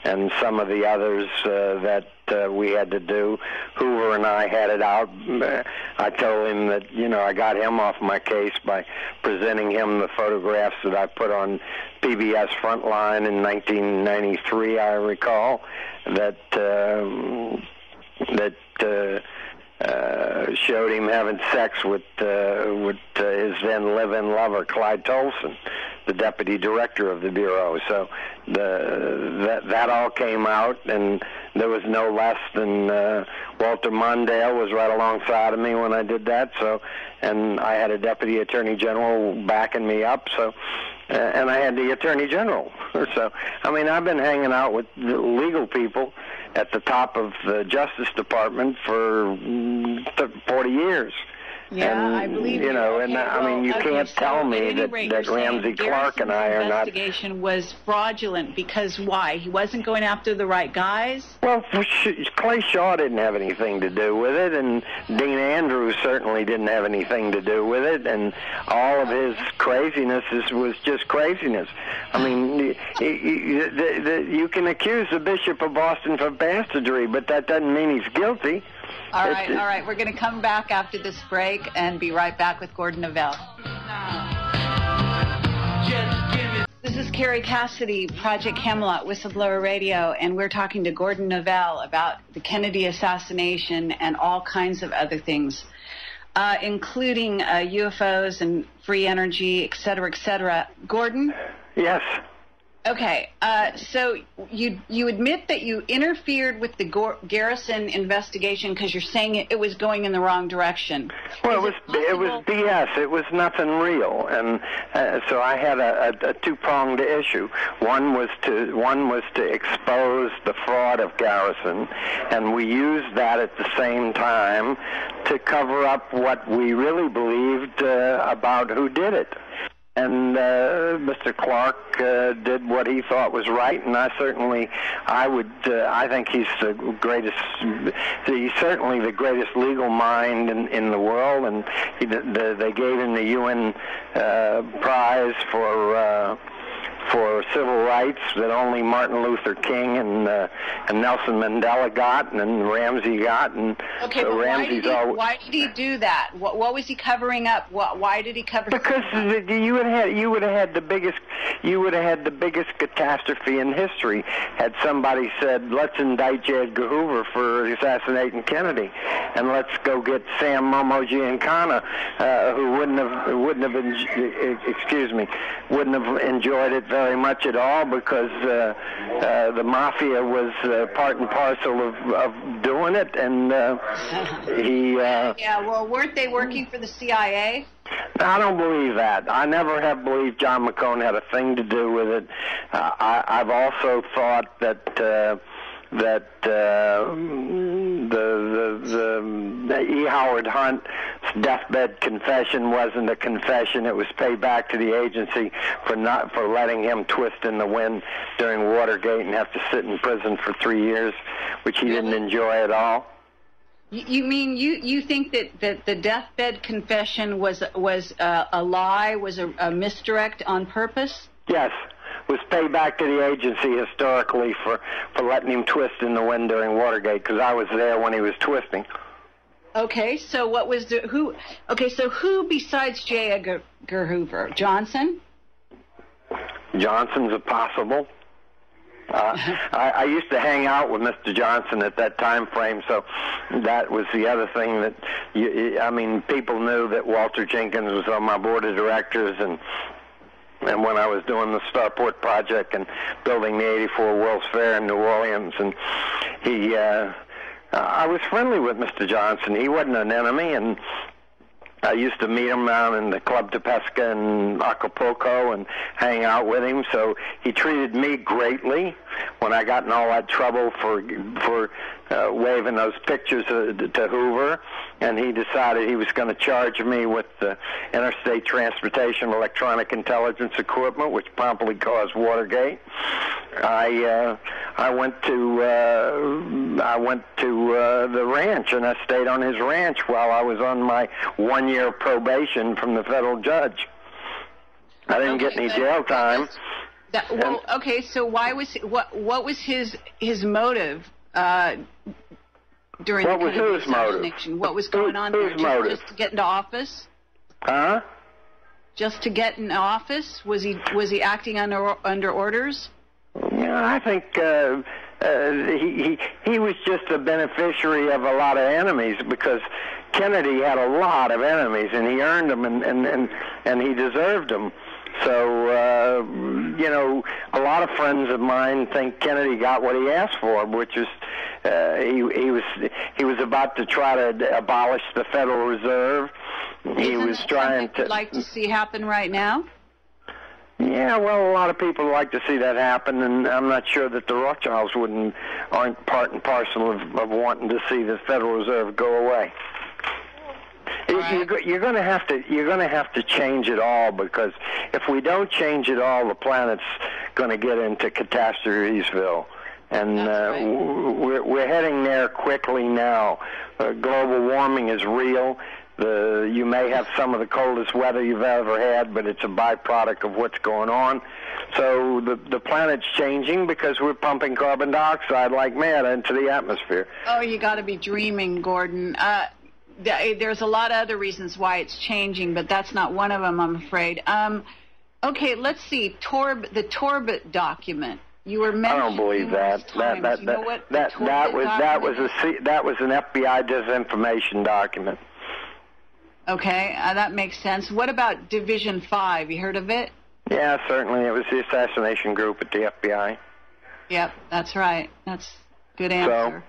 Speaker 3: and some of the others that we had to do. Hoover and I had it out. I told him that, I got him off my case by presenting him the photographs that I put on PBS Frontline in 1993, I recall, that showed him having sex with his then live-in lover, Clyde Tolson, the deputy director of the Bureau. So that all came out, and there was no less than Walter Mondale was right alongside of me when I did that. So, and I had a deputy attorney general backing me up. So, and I had the attorney general. So, I mean, I've been hanging out with legal people at the top of the Justice Department for 40 years.
Speaker 2: Yeah,
Speaker 3: and,
Speaker 2: I believe
Speaker 3: you. I mean, you can't tell me that Ramsey Clark and I are not...
Speaker 2: investigation was fraudulent because why? He wasn't going after the right guys?
Speaker 3: Well, Clay Shaw didn't have anything to do with it, and Dean Andrews certainly didn't have anything to do with it, and all of his craziness was just craziness. I mean, you can accuse the Bishop of Boston for bastardry, but that doesn't mean he's guilty.
Speaker 2: All right. We're going to come back after this break and be right back with Gordon Novell. This is Kerry Cassidy, Project Camelot, Whistleblower Radio, and we're talking to Gordon Novell about the Kennedy assassination and all kinds of other things, including UFOs and free energy, et cetera, et cetera. Gordon?
Speaker 3: Yes.
Speaker 2: Okay, so you admit that you interfered with the Garrison investigation because you're saying it was going in the wrong direction.
Speaker 3: Well, it was BS. It was nothing real, and so I had a two-pronged issue. One was to expose the fraud of Garrison, and we used that at the same time to cover up what we really believed about who did it. And Mr. Clark did what he thought was right, and I think he's he's certainly the greatest legal mind in the world, and they gave him the UN prize for civil rights that only Martin Luther King and Nelson Mandela got, and Ramsey got, and
Speaker 2: okay,
Speaker 3: so
Speaker 2: but
Speaker 3: Ramsey's
Speaker 2: why did he do that? What was he covering up? Why did he cover?
Speaker 3: Because you would have had the biggest catastrophe in history had somebody said, let's indict J. Edgar Hoover for assassinating Kennedy, and let's go get Sam Momo Giancana, who wouldn't have enjoyed it very much at all, because the mafia was part and parcel of doing it, and he.
Speaker 2: Yeah, well, weren't they working for the CIA?
Speaker 3: I don't believe that. I never have believed John McCone had a thing to do with it. I've also thought that the E. Howard Hunt's deathbed confession wasn't a confession. It was payback to the agency for letting him twist in the wind during Watergate and have to sit in prison for 3 years, which he didn't enjoy at all.
Speaker 2: You mean you think that the deathbed confession was a lie, was a misdirect on purpose?
Speaker 3: Yes. Was payback to the agency historically for letting him twist in the wind during Watergate, because I was there when he was twisting.
Speaker 2: Okay, so who besides J. Edgar Hoover? Johnson?
Speaker 3: Johnson's a possible. I used to hang out with Mr. Johnson at that time frame, so that was the other thing that, people knew that Walter Jenkins was on my board of directors, and when I was doing the Starport project and building the '84 World's Fair in New Orleans, and I was friendly with Mr. Johnson. He wasn't an enemy, and I used to meet him down in the Club de Pesca in Acapulco and hang out with him. So he treated me greatly when I got in all that trouble for waving those pictures to Hoover, and he decided he was going to charge me with interstate transportation electronic intelligence equipment, which promptly caused Watergate. I went to the ranch, and I stayed on his ranch while I was on my 1-year probation from the federal judge. I didn't get any jail time.
Speaker 2: Okay, so why was what was his motive during the assassination? What was going on there? Just to get into office?
Speaker 3: Huh?
Speaker 2: Just to get in office? Was he acting under orders?
Speaker 3: Yeah, I think he was just a beneficiary of a lot of enemies, because Kennedy had a lot of enemies, and he earned them, and he deserved them. So, a lot of friends of mine think Kennedy got what he asked for, which is he was about to try to abolish the Federal Reserve. He was trying to.
Speaker 2: You'd like to see happen right now?
Speaker 3: Yeah, well, a lot of people like to see that happen, and I'm not sure that the Rothschilds aren't part and parcel of wanting to see the Federal Reserve go away. Right. You're going to have to change it all, because if we don't change it all, the planet's going to get into catastrophesville, and
Speaker 2: right.
Speaker 3: we're heading there quickly now. Global warming is real. You may have some of the coldest weather you've ever had, but it's a byproduct of what's going on. So the planet's changing because we're pumping carbon dioxide like mad into the atmosphere.
Speaker 2: Oh, you got to be dreaming, Gordon. There's a lot of other reasons why it's changing, but that's not one of them, I'm afraid. Okay, let's see. The Torbett document. You were mentioning.
Speaker 3: I don't believe that. That was an FBI disinformation document.
Speaker 2: Okay, that makes sense. What about Division 5? You heard of it?
Speaker 3: Yeah, certainly. It was the assassination group at the FBI.
Speaker 2: Yep, that's right. That's a good answer.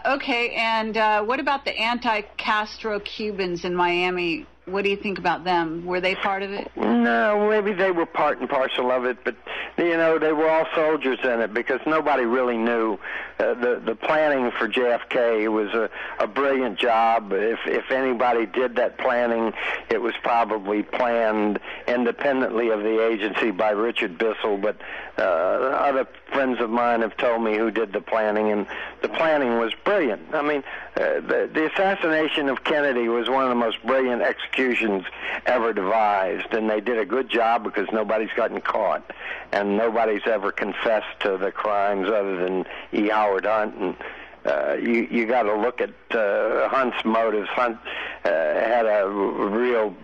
Speaker 2: Okay, and what about the anti-Castro Cubans in Miami? What do you think about them? Were they part of it?
Speaker 3: No, maybe they were part and parcel of it, but, you know, they were all soldiers in it because nobody really knew. The planning for JFK was a brilliant job. If anybody did that planning, it was probably planned independently of the agency by Richard Bissell, but other friends of mine have told me who did the planning, and the planning was brilliant. I mean, the assassination of Kennedy was one of the most brilliant executions ever devised, and they did a good job because nobody's gotten caught, and nobody's ever confessed to the crimes other than E. Howard Hunt. And you got to look at Hunt's motives. Hunt had a real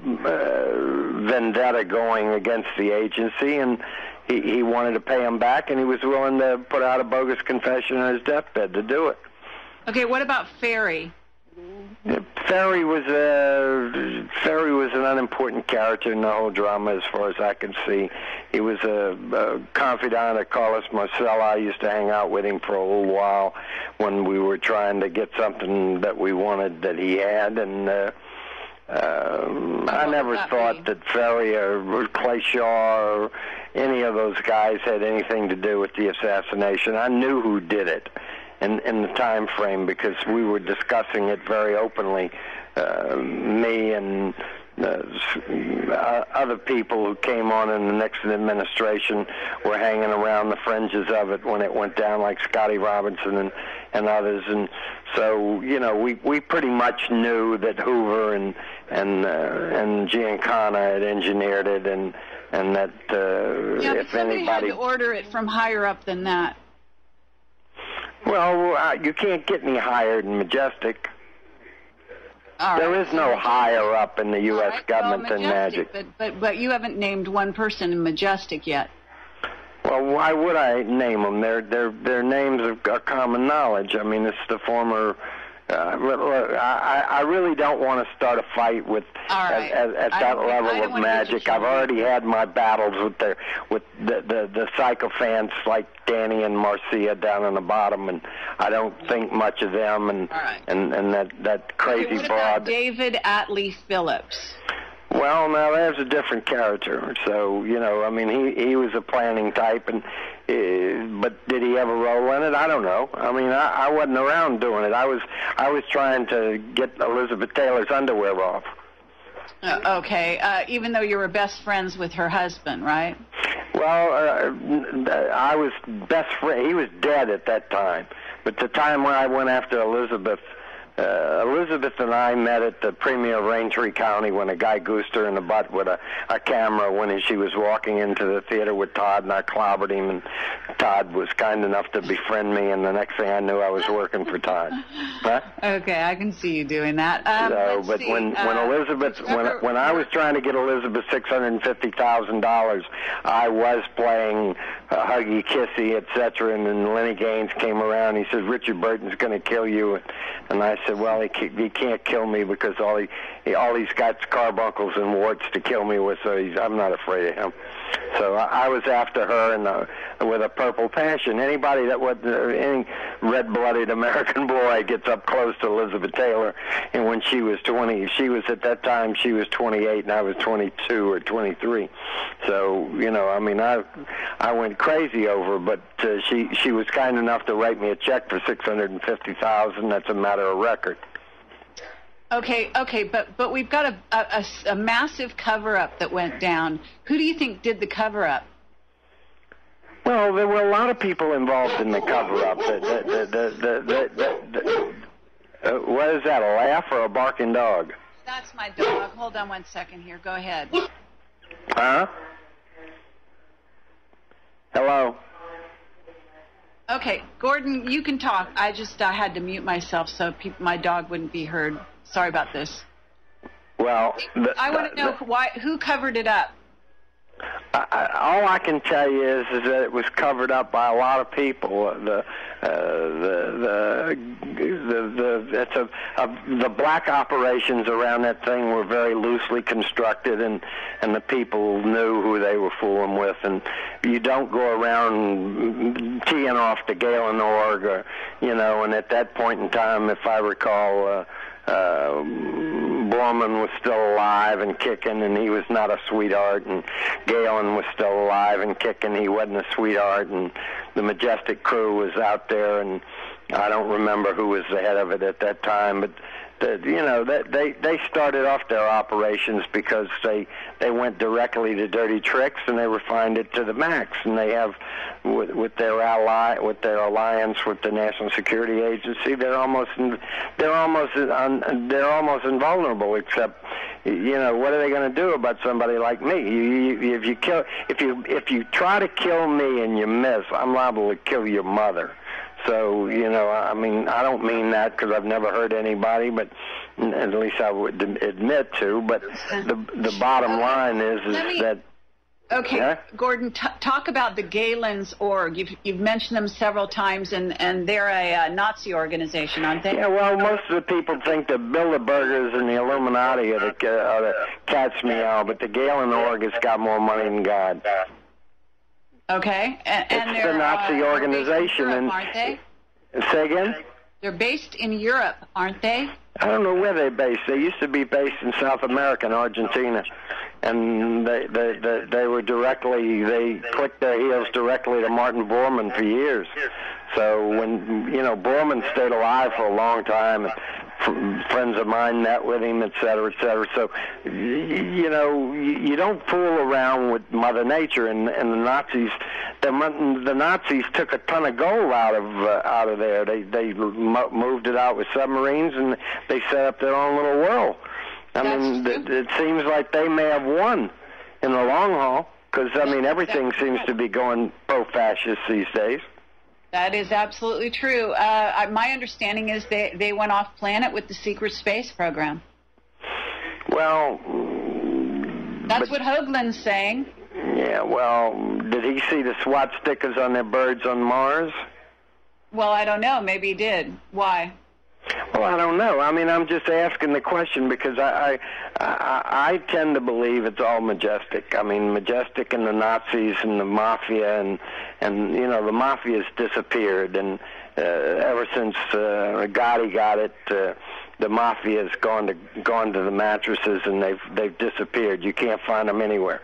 Speaker 3: vendetta going against the agency, and he wanted to pay him back, and he was willing to put out a bogus confession on his deathbed to do it.
Speaker 2: Okay, what about Ferry?
Speaker 3: Ferry was an unimportant character in the whole drama, as far as I can see. He was a confidant of Carlos Marcella. I used to hang out with him for a little while when we were trying to get something that we wanted that he had, and I never thought that Ferry or Clay Shaw or any of those guys had anything to do with the assassination. I knew who did it in the time frame because we were discussing it very openly. Me and other people who came on in the Nixon administration were hanging around the fringes of it when it went down, like Scotty Robinson and others. And so, you know, we pretty much knew that Hoover and Giancana had engineered it, and that if
Speaker 2: somebody
Speaker 3: anybody
Speaker 2: had to order it from higher up than that.
Speaker 3: Well, you can't get any higher than Majestic. There is no
Speaker 2: Majestic.
Speaker 3: Higher up in the U.S. government than Magic.
Speaker 2: But you haven't named one person in Majestic yet.
Speaker 3: Well, why would I name them? Their names are common knowledge. I mean, it's the former. I really don't want to start a fight with at that level of Magic. I've already had my battles with the sycophants like Danny and Marcia down on the bottom, and I don't think much of them. And that crazy
Speaker 2: what
Speaker 3: broad.
Speaker 2: about David Atlee Phillips?
Speaker 3: Well, now there's a different character. So, you know, I mean, he was a planning type, and but did he ever roll in it? I don't know. I mean, I wasn't around doing it. I was trying to get Elizabeth Taylor's underwear off.
Speaker 2: Okay, even though you were best friends with her husband, right?
Speaker 3: Well, I was best friend. He was dead at that time. But the time when I went after Elizabeth, Elizabeth and I met at the premiere of Raintree County when a guy goosed her in the butt with a camera when she was walking into the theater with Todd, and I clobbered him, and Todd was kind enough to befriend me, and the next thing I knew I was working for Todd. Huh?
Speaker 2: Okay, I can see you doing that.
Speaker 3: But when Elizabeth, when I was trying to get Elizabeth $650,000, I was playing Huggy Kissy, etc., and then Lenny Gaines came around. He said, "Richard Burton's going to kill you," and I said, "Well, he can't kill me because all he's got's carbuncles and warts to kill me with, so I'm not afraid of him." So I was after her and with a purple passion. Anybody that was any red-blooded American boy gets up close to Elizabeth Taylor, and when she was 20, she was at that time she was 28 and I was 22 or 23. So you know, I mean, I went crazy over her, but she was kind enough to write me a check for $650,000. That's a matter of record.
Speaker 2: Okay, but we've got a massive cover-up that went down. Who do you think did the cover-up?
Speaker 3: Well, there were a lot of people involved in the cover-up. What is that, a laugh or a barking dog?
Speaker 2: That's my dog. Hold on one second here. Go ahead.
Speaker 3: Huh? Hello?
Speaker 2: Okay, Gordon, you can talk. I had to mute myself so my dog wouldn't be heard. Sorry about this.
Speaker 3: Well,
Speaker 2: I want to know who covered it up.
Speaker 3: All I can tell you is that it was covered up by a lot of people. The black operations around that thing were very loosely constructed, and the people knew who they were fooling with. And you don't go around teeing off the Galen org, or And at that point in time, if I recall, Borman was still alive and kicking, and he was not a sweetheart, and Galen was still alive and kicking, he wasn't a sweetheart, and the Majestic crew was out there, and I don't remember who was the head of it at that time, but they started off their operations because they went directly to dirty tricks, and they refined it to the max. And they have with their alliance with the National Security Agency, they're almost invulnerable. Except, what are they going to do about somebody like me? If you try to kill me and you miss, I'm liable to kill your mother. So, I don't mean that because I've never hurt anybody, but at least I would admit to. But the bottom line is that...
Speaker 2: Okay, yeah? Gordon, talk about the Galen's org. You've mentioned them several times, and they're a Nazi organization, aren't they?
Speaker 3: Yeah, well, most of the people think the Bilderbergers and the Illuminati are the cat's meow, but the Galen org has got more money than God.
Speaker 2: Okay, and
Speaker 3: it's the Nazi organization,
Speaker 2: Europe, aren't they?
Speaker 3: Say again?
Speaker 2: They're based in Europe, aren't they?
Speaker 3: I don't know where they're based. They used to be based in South America, in Argentina, and they clicked their heels directly to Martin Bormann for years. So when Bormann stayed alive for a long time, and friends of mine met with him, et cetera, et cetera. So you don't fool around with Mother Nature, and the Nazis. The Nazis took a ton of gold out of there. They moved it out with submarines, and they set up their own little world. It seems like they may have won in the long haul, because everything seems to be going pro-fascist these days.
Speaker 2: That is absolutely true. My understanding is they went off planet with the secret space program.
Speaker 3: Well,
Speaker 2: that's what Hoagland's saying.
Speaker 3: Yeah, well, did he see the SWAT stickers on their birds on Mars?
Speaker 2: Well, I don't know. Maybe he did. Why?
Speaker 3: Well, I don't know. I'm just asking the question because I tend to believe it's all Majestic. Majestic and the Nazis and the Mafia and the Mafia's disappeared, and ever since Gotti got it, the Mafia's gone to the mattresses, and they've disappeared. You can't find them anywhere.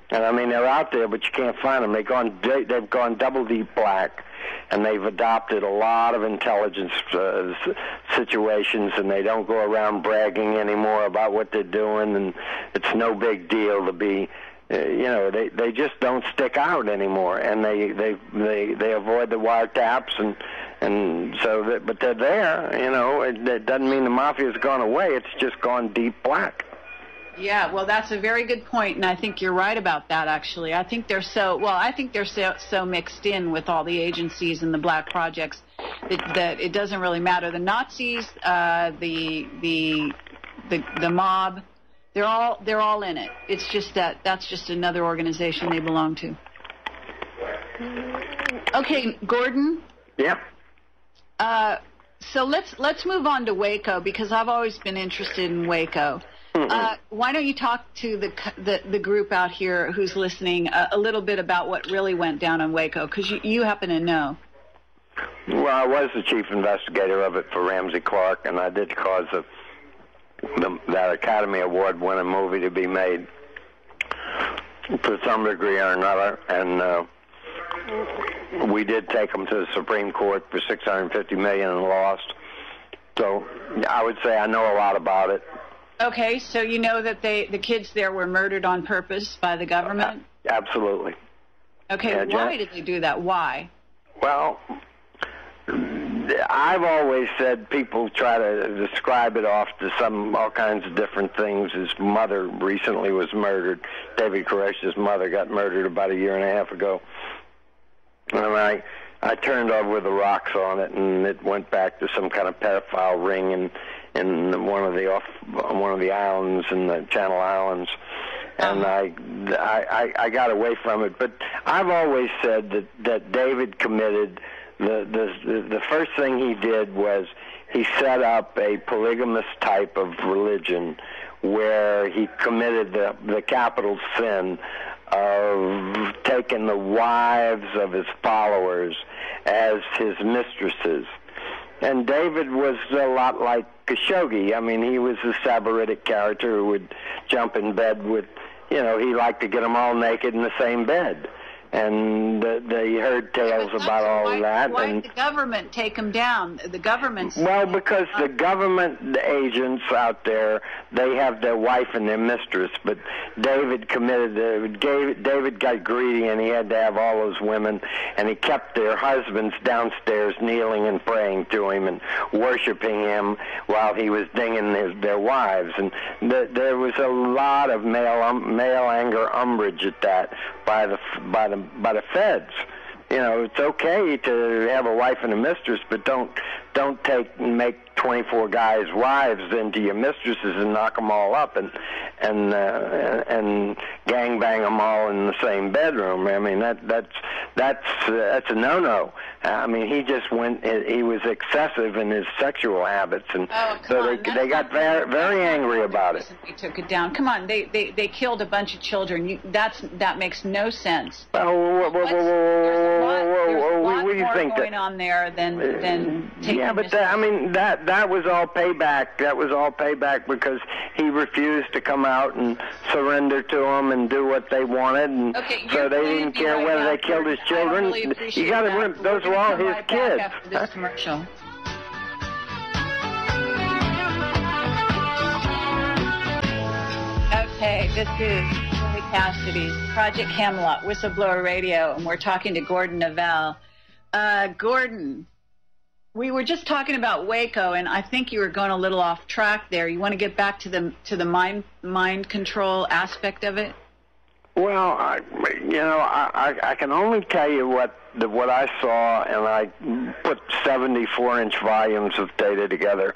Speaker 3: And they're out there, but you can't find them. They've gone double deep black, and they've adopted a lot of intelligence situations, and they don't go around bragging anymore about what they're doing, and it's no big deal to be. They just don't stick out anymore, and they avoid the wiretaps, and so but they're there. It doesn't mean the Mafia's gone away. It's just gone deep black.
Speaker 2: Yeah, well, that's a very good point, and I think you're right about that, actually. I think they're so mixed in with all the agencies and the black projects that it doesn't really matter. The Nazis, the mob, they're all in it. It's just that's just another organization they belong to. Okay, Gordon?
Speaker 3: Yeah.
Speaker 2: So let's move on to Waco, because I've always been interested in Waco. Why don't you talk to the group out here who's listening a little bit about what really went down in Waco, because you happen to know.
Speaker 3: Well, I was the chief investigator of it for Ramsey Clark, and I did cause that Academy Award-winning movie to be made to some degree or another, and we did take them to the Supreme Court for $650 million and lost. So I would say I know a lot about it.
Speaker 2: Okay, so you know that the kids there were murdered on purpose by the government?
Speaker 3: Absolutely.
Speaker 2: Okay, yeah, why did they do that? Why?
Speaker 3: Well, I've always said people try to describe it off to all kinds of different things. His mother recently was murdered. David Koresh's mother got murdered about a year and a half ago. And I turned over the rocks on it, and it went back to some kind of pedophile ring in one of the islands, in the Channel Islands, and I got away from it. But I've always said that David committed the first thing he did was he set up a polygamous type of religion where he committed the capital sin of taking the wives of his followers as his mistresses. And David was a lot like Khashoggi. I mean, he was a Sabiritic character who would jump in bed with, he liked to get them all naked in the same bed. And they heard tales about all of that.
Speaker 2: Why did the government take him down? The government's...
Speaker 3: Well, because the government agents out there, they have their wife and their mistress. But David David got greedy, and he had to have all those women, and he kept their husbands downstairs kneeling and praying to him and worshiping him while he was dinging their wives. And there was a lot of male anger umbrage at that by the feds. It's okay to have a wife and a mistress, but don't make 24 guys' wives into your mistresses and knock them all up and gangbang them all in the same bedroom. I mean, that's a no-no. I mean, he just he was excessive in his sexual habits, and so they got very angry about it.
Speaker 2: They took it down. Come on, they killed a bunch of children. That makes no sense.
Speaker 3: What do you think?
Speaker 2: Going on there than taking
Speaker 3: yeah, but that was all payback. That was all payback because he refused to come out and surrender to them and do what they wanted, and so they didn't care whether they killed his children. You got to remember, those were all his kids.
Speaker 2: After this commercial. Okay, this is Kerry Cassidy, Project Camelot, Whistleblower Radio, and we're talking to Gordon Neville. Gordon, we were just talking about Waco, and I think you were going a little off track there. You want to get back to the mind control aspect of it?
Speaker 3: Well, I can only tell you what I saw, and I put 74-inch volumes of data together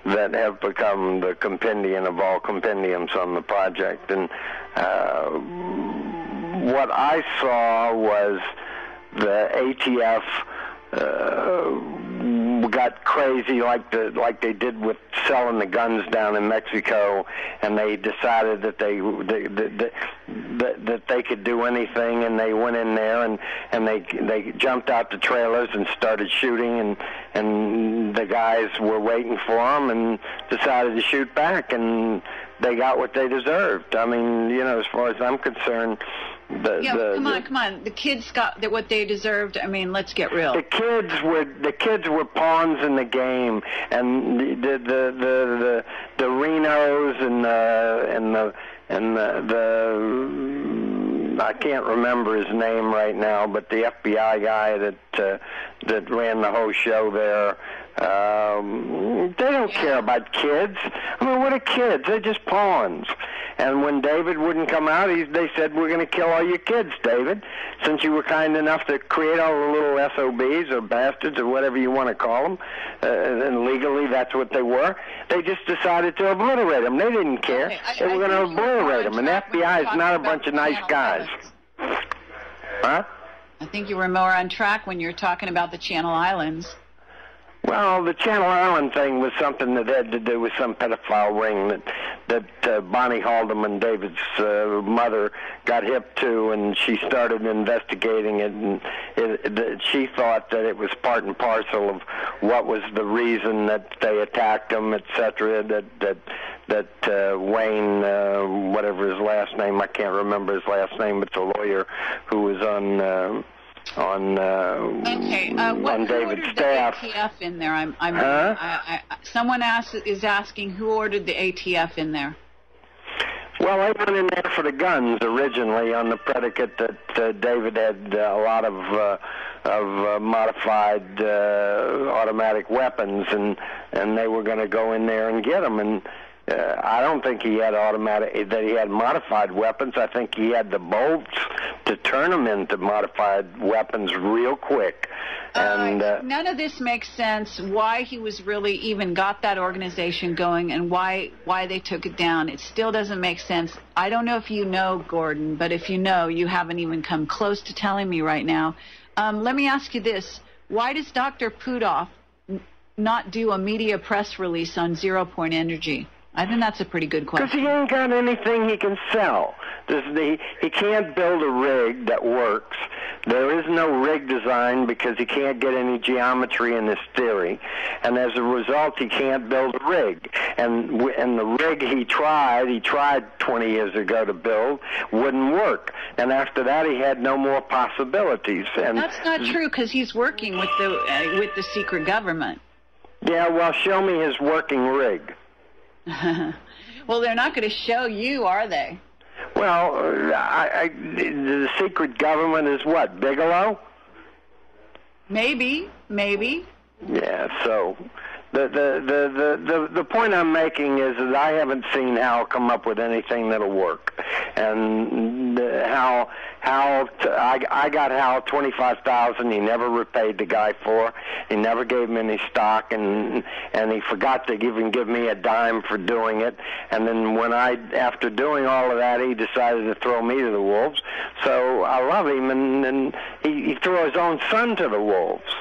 Speaker 3: that have become the compendium of all compendiums on the project. And what I saw was the ATF got crazy like they did with selling the guns down in Mexico, and they decided that they could do anything, and they went in there and they jumped out the trailers and started shooting, and the guys were waiting for them and decided to shoot back, and they got what they deserved. I mean, as far as I'm concerned, come on. The kids got what they deserved. I mean, let's get real. The kids were pawns in the game, and the Renos and the I can't remember his name right now, but the FBI guy that ran the whole show there. They don't care about kids. I mean, what are kids? They're just pawns. And when David wouldn't come out, they said, "We're going to kill all your kids, David, since you were kind enough to create all the little SOBs or bastards or whatever you want to call them." And legally, that's what they were. They just decided to obliterate them. They didn't care. They were going to obliterate them. And the FBI is not a bunch of nice guys. Huh?
Speaker 2: I think you were more on track when you were talking about the Channel Islands.
Speaker 3: Well, the Channel Island thing was something that had to do with some pedophile ring that Bonnie Haldeman, David's mother, got hip to, and she started investigating it, and she thought that it was part and parcel of what was the reason that they attacked him, etc., that Wayne, whatever his last name, I can't remember his last name, but the lawyer who was on David's staff.
Speaker 2: The ATF in there? Someone is asking who ordered the ATF in there.
Speaker 3: Well, I went in there for the guns originally on the predicate that David had a lot of modified automatic weapons, and they were going to go in there and get them. And I don't think he had that he had modified weapons. I think he had the bolts to turn them into modified weapons real quick. And
Speaker 2: none of this makes sense. Why he was really even got that organization going, and why they took it down. It still doesn't make sense. I don't know if you know, Gordon, but if you know, you haven't even come close to telling me right now. Let me ask you this: why does Dr. Putoff not do a media press release on 0 Point Energy? I think that's a pretty good question.
Speaker 3: Because he ain't got anything he can sell. He can't build a rig that works. There is no rig design because he can't get any geometry in his theory. And as a result, he can't build a rig. And the rig he tried 20 years ago to build, wouldn't work. And after that, he had no more possibilities. And
Speaker 2: that's not true, because he's working with the secret government.
Speaker 3: Yeah, well, show me his working rig.
Speaker 2: Well, they're not going to show you, are they?
Speaker 3: Well, the secret government is what, Bigelow?
Speaker 2: Maybe.
Speaker 3: Yeah, so the point I'm making is that I haven't seen Hal come up with anything that'll work. And I got Hal $25,000. He never repaid the guy for. He never gave him any stock, and he forgot to even give me a dime for doing it. And then after doing all of that, he decided to throw me to the wolves. So I love him, and he threw his own son to the wolves.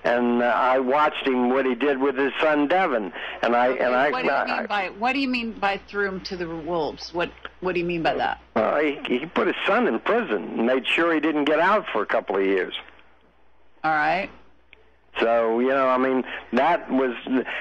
Speaker 3: And I watched him what he did with his son Devin.
Speaker 2: What do you mean by threw him to the wolves? What do you mean by that?
Speaker 3: Well, he put his son in prison and made sure he didn't get out for a couple of years.
Speaker 2: All right.
Speaker 3: So, that was,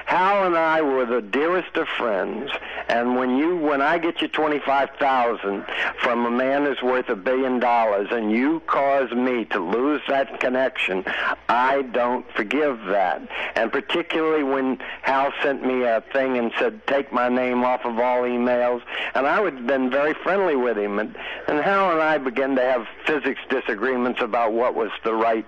Speaker 3: Hal and I were the dearest of friends, and when I get you $25,000 from a man who's worth $1 billion, and you cause me to lose that connection, I don't forgive that. And particularly when Hal sent me a thing and said, take my name off of all emails, and I would have been very friendly with him, and Hal and I began to have physics disagreements about what was the right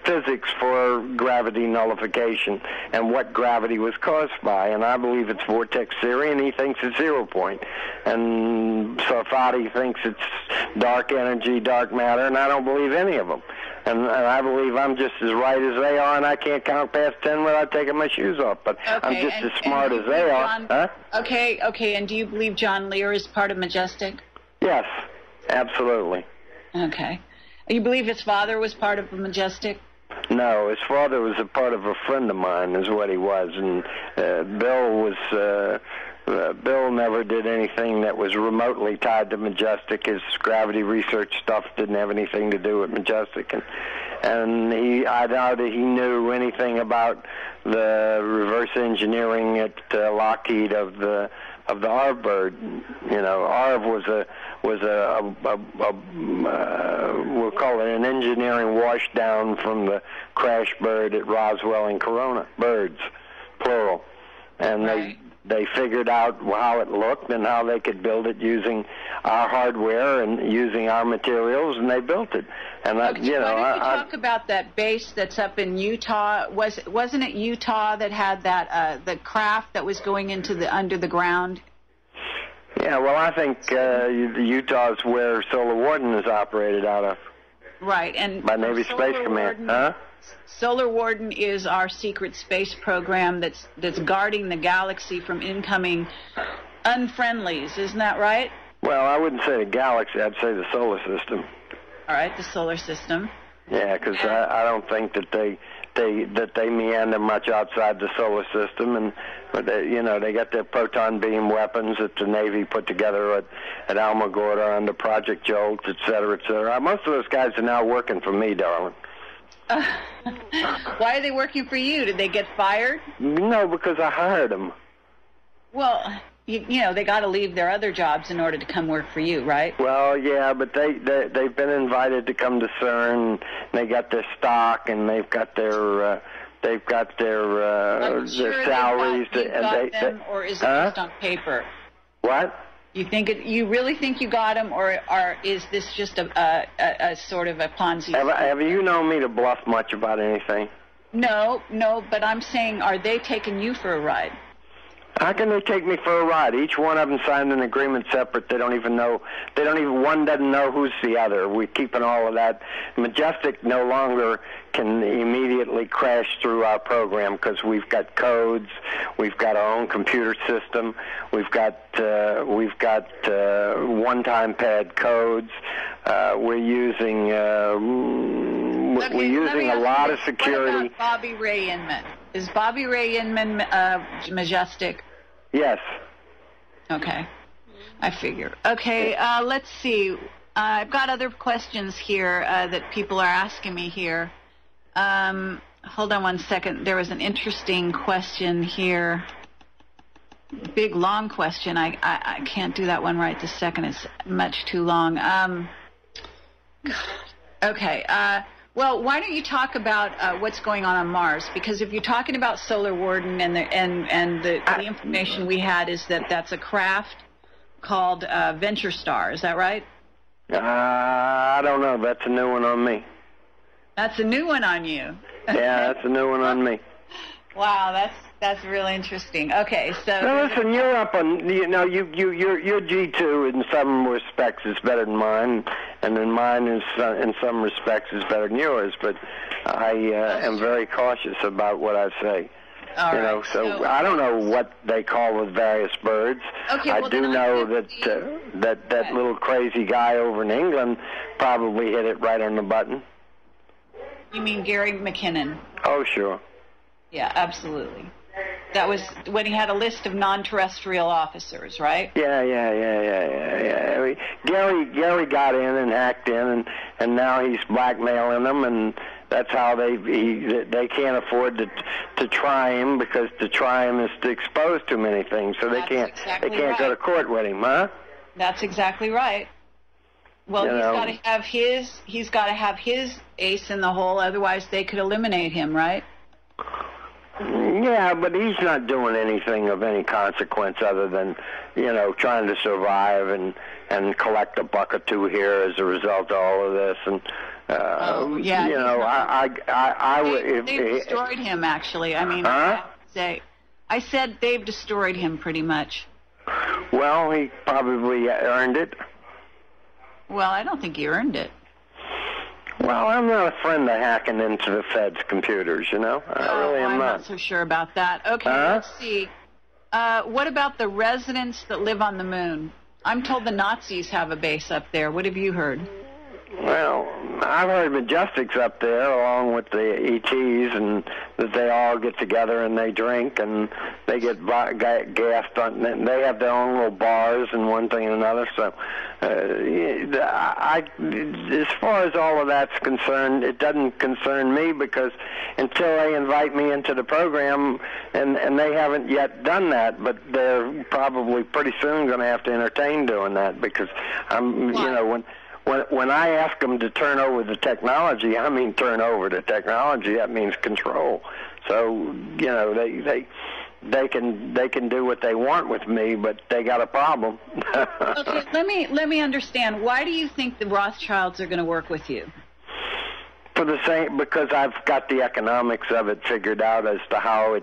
Speaker 3: physics for gravity nullification and what gravity was caused by. And I believe it's vortex theory, and he thinks it's 0 point. And Sarfati thinks it's dark energy, dark matter, and I don't believe any of them. And I believe I'm just as right as they are, and I can't count past 10 without taking my shoes off. But okay, I'm just as smart as they are. Huh?
Speaker 2: Okay, and do you believe John Lear is part of Majestic?
Speaker 3: Yes, absolutely.
Speaker 2: Okay. You believe his father was part of Majestic?
Speaker 3: No, his father was a part of a friend of mine, is what he was. And Bill never did anything that was remotely tied to Majestic. His gravity research stuff didn't have anything to do with Majestic. And I doubt that he knew anything about the reverse engineering at Lockheed of the Arv bird. Arv was we'll call it an engineering washdown from the crash bird at Roswell and Corona, birds, plural. And
Speaker 2: right.
Speaker 3: They figured out how it looked and how they could build it using our hardware and using our materials, and they built it. And
Speaker 2: why don't you talk about that base that's up in Utah? Wasn't it Utah that had that the craft that was going into under the ground?
Speaker 3: Yeah, well, I think Utah is where Solar Warden is operated out of.
Speaker 2: Right, and
Speaker 3: by Navy Space Command, huh?
Speaker 2: Solar Warden is our secret space program that's guarding the galaxy from incoming unfriendlies. Isn't that right?
Speaker 3: Well, I wouldn't say the galaxy. I'd say the solar system.
Speaker 2: All right, the solar system.
Speaker 3: Yeah, because I don't think that they meander much outside the solar system, but they got their proton beam weapons that the Navy put together at Alamogordo under Project Jolt, et cetera, et cetera. Most of those guys are now working for me, darling.
Speaker 2: Why are they working for you? Did they get fired?
Speaker 3: No, because I hired them.
Speaker 2: Well, they got to leave their other jobs in order to come work for you, right?
Speaker 3: Well, yeah, but they've been invited to come to CERN. And they got their stock, and they've got their salaries.
Speaker 2: Or is it just on paper?
Speaker 3: What?
Speaker 2: You really think you got them, or is this just a sort of a Ponzi?
Speaker 3: Have you known me to bluff much about anything?
Speaker 2: No, but I'm saying, are they taking you for a ride?
Speaker 3: How can they take me for a ride? Each one of them signed an agreement separate. They don't even know. One doesn't know who's the other. We're keeping all of that. Majestic no longer can immediately crash through our program because we've got codes. We've got our own computer system. We've got one-time pad codes. We're using a lot of security.
Speaker 2: What about Bobby Ray Inman? Is Bobby Ray Inman Majestic?
Speaker 3: Yes.
Speaker 2: Okay. I figure. Okay, let's see. I've got other questions here that people are asking me here. Hold on one second. There was an interesting question here. Big, long question. I can't do that one right this second. It's much too long. Okay. Well, why don't you talk about what's going on Mars? Because if you're talking about Solar Warden and the information we had is that that's a craft called Venture Star. Is that right?
Speaker 3: I don't know. That's a new one on me.
Speaker 2: That's a new one on you.
Speaker 3: Yeah, that's a new one on me.
Speaker 2: Wow, that's really interesting. Okay, so
Speaker 3: now listen, you're up on your G2 in some respects is better than mine, and then mine is in some respects is better than yours. But I am very cautious about what I say.
Speaker 2: All right.
Speaker 3: So I don't know what they call the various birds.
Speaker 2: Okay, well,
Speaker 3: I do know that little crazy guy over in England probably hit it right on the button.
Speaker 2: You mean Gary McKinnon?
Speaker 3: Oh, sure.
Speaker 2: Yeah, absolutely. That was when he had a list of non-terrestrial officers, right?
Speaker 3: Yeah. Gary got in and hacked in, and now he's blackmailing them, and that's how they can't afford to try him, because to try him is to expose too many things, so they can't go to court with him, huh?
Speaker 2: That's exactly right. Well, he's got to have his ace in the hole, otherwise they could eliminate him, right?
Speaker 3: Yeah, but he's not doing anything of any consequence other than, trying to survive and collect a buck or two here as a result of all of this. And
Speaker 2: they've destroyed him. Actually, I mean,
Speaker 3: huh?
Speaker 2: I said they've destroyed him pretty much.
Speaker 3: Well, he probably earned it.
Speaker 2: Well, I don't think he earned it.
Speaker 3: Well, I'm not a friend of hacking into the Fed's computers, I really am
Speaker 2: I'm
Speaker 3: not.
Speaker 2: not so sure about that. Okay, let's see. What about the residents that live on the moon? I'm told the Nazis have a base up there. What have you heard?
Speaker 3: Well, I've heard Majestic's up there along with the ETs, and that they all get together and they drink and they get gassed on. They have their own little bars and one thing and another. So, as far as all of that's concerned, it doesn't concern me, because until they invite me into the program, and they haven't yet done that, but they're probably pretty soon going to have to entertain doing that, because when I ask them to turn over the technology, I mean turn over the technology. That means control. So they can do what they want with me, but they got a problem.
Speaker 2: Okay, let me understand. Why do you think the Rothschilds are going to work with you?
Speaker 3: Because I've got the economics of it figured out as to how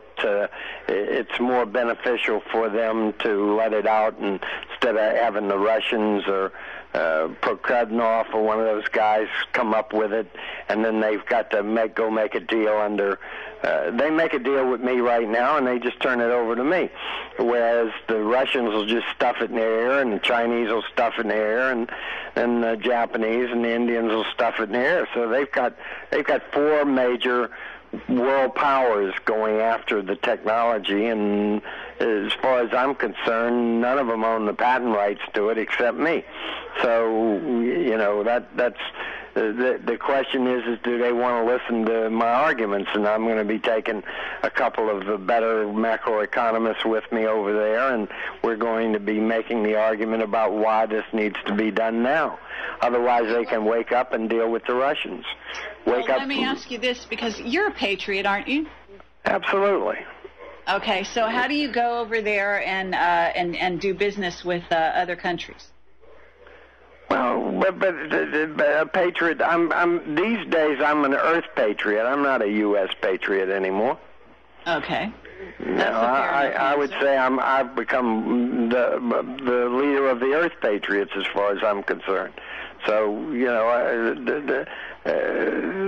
Speaker 3: it's more beneficial for them to let it out instead of having the Russians or Prokudnov or one of those guys come up with it, and then they've got to make a deal under. They make a deal with me right now, and they just turn it over to me. Whereas the Russians will just stuff it in the air, and the Chinese will stuff it in the air, and the Japanese and the Indians will stuff it in the air. So they've got four major world powers going after the technology, and as far as I'm concerned, none of them own the patent rights to it except me. So that's the question is do they want to listen to my arguments? And I'm going to be taking a couple of the better macroeconomists with me over there, and we're going to be making the argument about why this needs to be done now. Otherwise, they can wake up and deal with the Russians.
Speaker 2: Let me ask you this, because you're a patriot, aren't you?
Speaker 3: Absolutely.
Speaker 2: Okay, so how do you go over there and do business with other countries?
Speaker 3: Well, but a patriot. I'm these days. I'm an Earth patriot. I'm not a U.S. patriot anymore.
Speaker 2: Okay.
Speaker 3: No, I would say I've become the leader of the Earth Patriots as far as I'm concerned. So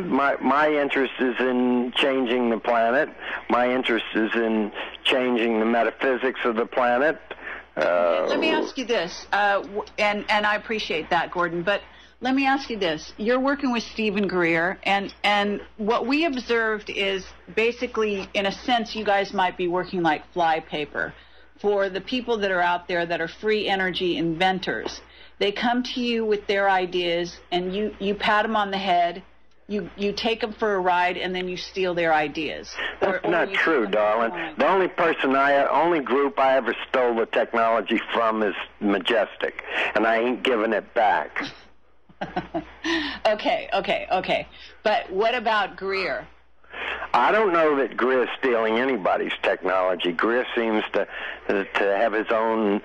Speaker 3: my interest is in changing the planet. My interest is in changing the metaphysics of the planet.
Speaker 2: Let me ask you this, and I appreciate that, Gordon, but let me ask you this. You're working with Stephen Greer, and what we observed is basically, in a sense, you guys might be working like flypaper for the people that are out there that are free energy inventors. They come to you with their ideas, and you pat them on the head, you take them for a ride, and then you steal their ideas.
Speaker 3: That's not true, darling. The only group I ever stole the technology from is Majestic, and I ain't giving it back.
Speaker 2: Okay. But what about Greer?
Speaker 3: I don't know that Greer's stealing anybody's technology. Greer seems to have his own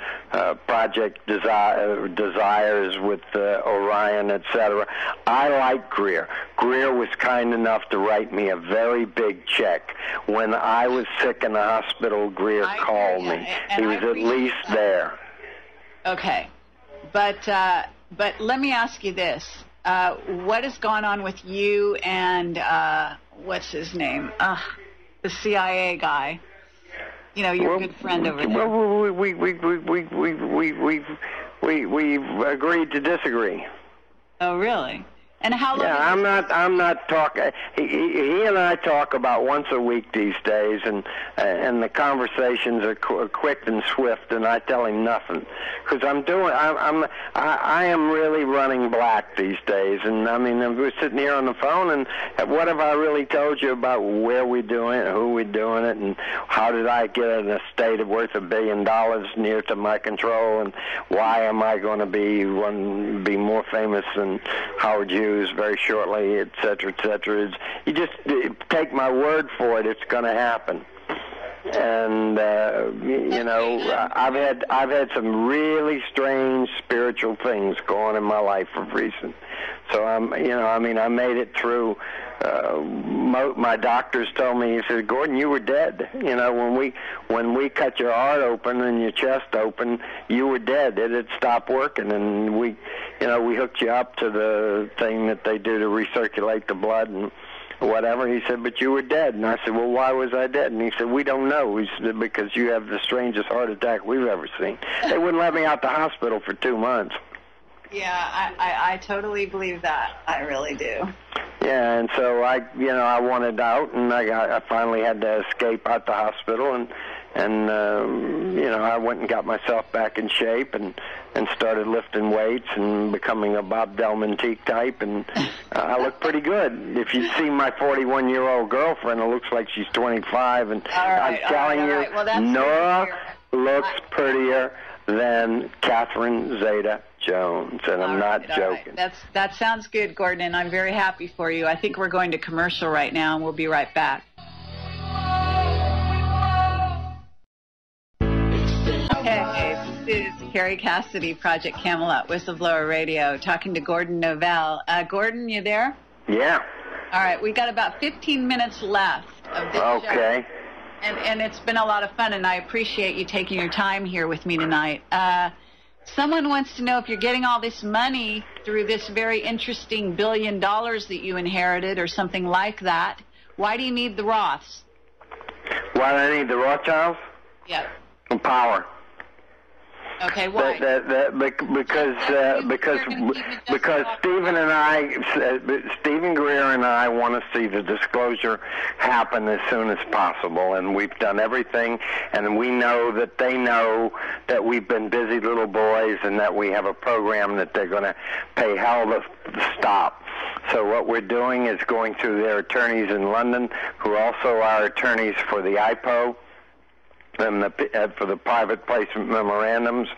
Speaker 3: project desires with Orion, etc. I like Greer. Greer was kind enough to write me a very big check. When I was sick in the hospital, Greer called me. He was at least there. Okay.
Speaker 2: But let me ask you this. What has gone on with you and what's his name? The CIA guy. You know, your good friend over there.
Speaker 3: Well, we've agreed to disagree.
Speaker 2: Oh, really? And how long?
Speaker 3: Yeah, I'm not talking. He and I talk about once a week these days, and the conversations are quick and swift, and I tell him nothing because I am really running black these days, and I mean we're sitting here on the phone, and what have I really told you about where we're doing it, who we're doing it, and how did I get an estate of worth $1 billion near to my control, and why am I going to be more famous than Howard Hughes very shortly, et cetera, you just take my word for it, it's going to happen. And I've had some really strange spiritual things go on in my life of recent. So I made it through. My doctors told me, he said, Gordon, you were dead. You know, when we cut your heart open and your chest open, you were dead. It had stopped working, and we hooked you up to the thing that they do to recirculate the blood and whatever. He said, but you were dead. And I said, well, why was I dead? And he said, we don't know. He said, because you have the strangest heart attack we've ever seen. They wouldn't let me out the hospital for 2 months.
Speaker 2: Yeah, I totally believe that. I really do.
Speaker 3: Yeah, and so I wanted out, and I finally had to escape out the hospital, and I went and got myself back in shape and started lifting weights and becoming a Bob Delmonteque type, and I look pretty good. If you see my 41-year-old girlfriend, it looks like she's 25, and I'm telling you, well, Nora looks prettier than Catherine Zeta-Jones, and I'm not joking.
Speaker 2: Right. That sounds good, Gordon, and I'm very happy for you. I think we're going to commercial right now, and we'll be right back. Okay, this is Kerry Cassidy, Project Camelot, Whistleblower Radio, talking to Gordon Novell. Gordon, you there?
Speaker 3: Yeah.
Speaker 2: All right, we got about 15 minutes left of this show.
Speaker 3: Okay.
Speaker 2: And it's been a lot of fun, and I appreciate you taking your time here with me tonight. Someone wants to know if you're getting all this money through this very interesting $1 billion that you inherited or something like that. Why do you need the Roths?
Speaker 3: Why do I need the Rothschilds?
Speaker 2: Yeah.
Speaker 3: Power.
Speaker 2: Okay, why?
Speaker 3: Because Stephen Greer and I want to see the disclosure happen as soon as possible, and we've done everything, and we know that they know that we've been busy little boys, and that we have a program that they're going to pay hell to stop. So what we're doing is going through their attorneys in London, who also are attorneys for the IPO, and for the private placement memorandums,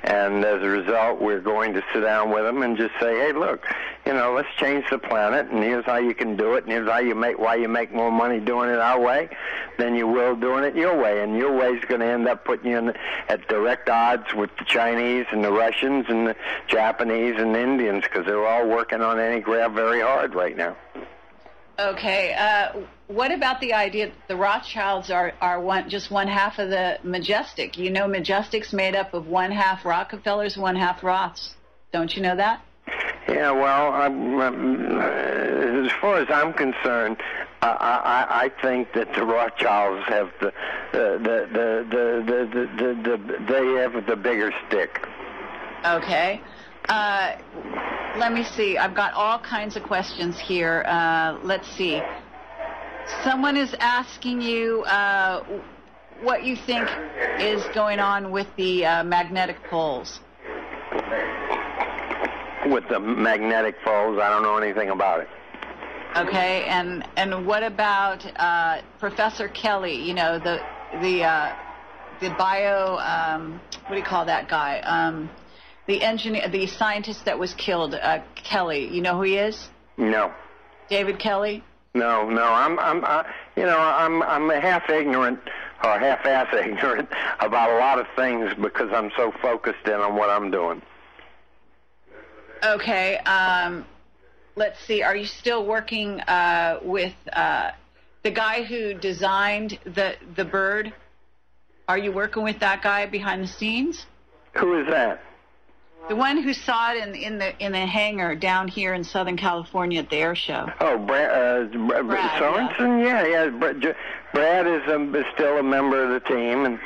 Speaker 3: and as a result, we're going to sit down with them and just say, hey, look, let's change the planet, and here's how you can do it, and here's how why you make more money doing it our way than you will doing it your way, and your way is going to end up putting you at direct odds with the Chinese and the Russians and the Japanese and the Indians, because they're all working on anti-grav very hard right now.
Speaker 2: Okay. What about the idea that the Rothschilds are just one half of the Majestic? You know, Majestic's made up of one half Rockefellers, one half Roths. Don't you know that?
Speaker 3: Yeah, well, as far as I'm concerned, I think that the Rothschilds have they have the bigger stick.
Speaker 2: Okay. Let me see. I've got all kinds of questions here. Let's see. Someone is asking you what you think is going on with the magnetic poles.
Speaker 3: With the magnetic poles, I don't know anything about it.
Speaker 2: Okay, and what about Professor Kelly? You know, the bio what do you call that guy? The engineer, the scientist that was killed, Kelly. You know who he is?
Speaker 3: No.
Speaker 2: David Kelly?
Speaker 3: No. I'm half ignorant or half-ass ignorant about a lot of things because I'm so focused in on what I'm doing.
Speaker 2: Okay. Let's see. Are you still working with the guy who designed the bird? Are you working with that guy behind the scenes?
Speaker 3: Who is that?
Speaker 2: The one who saw it in the hangar down here in Southern California at the air show.
Speaker 3: Oh, Brad Sorensen? Yeah. Brad is still a member of the team and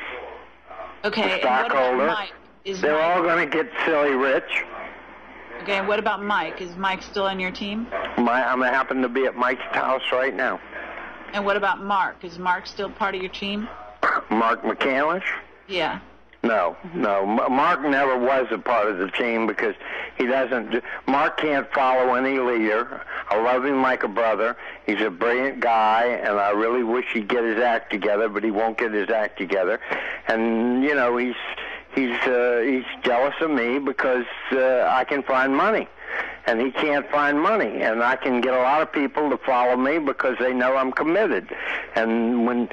Speaker 2: okay,
Speaker 3: a stockholder.
Speaker 2: And what about Mike?
Speaker 3: They're all going to get silly rich.
Speaker 2: Okay, and what about Mike? Is Mike still on your team?
Speaker 3: I happen to be at Mike's house right now.
Speaker 2: And what about Mark? Is Mark still part of your team?
Speaker 3: Mark McCandlish?
Speaker 2: Yeah.
Speaker 3: No. Mark never was a part of the team because he doesn't. Mark can't follow any leader. I love him like a brother. He's a brilliant guy, and I really wish he'd get his act together, but he won't get his act together. And you know, he's jealous of me because I can find money, and he can't find money. And I can get a lot of people to follow me because they know I'm committed. And when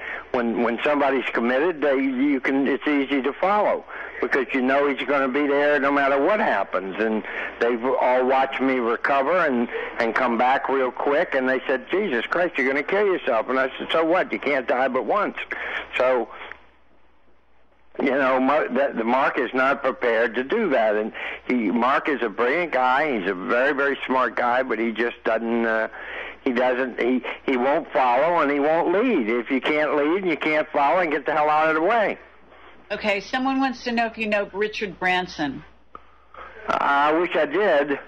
Speaker 3: somebody's committed, it's easy to follow because you know he's going to be there no matter what happens. And they've all watched me recover and come back real quick. And they said, "Jesus Christ, you're going to kill yourself." And I said, "So what? You can't die but once." So. You know, Mark is not prepared to do that, and Mark is a brilliant guy. He's a very, very smart guy, but he just doesn't. He won't follow and he won't lead. If you can't lead and you can't follow, and get the hell out of the way.
Speaker 2: Okay, someone wants to know if you know Richard Branson.
Speaker 3: I wish I did.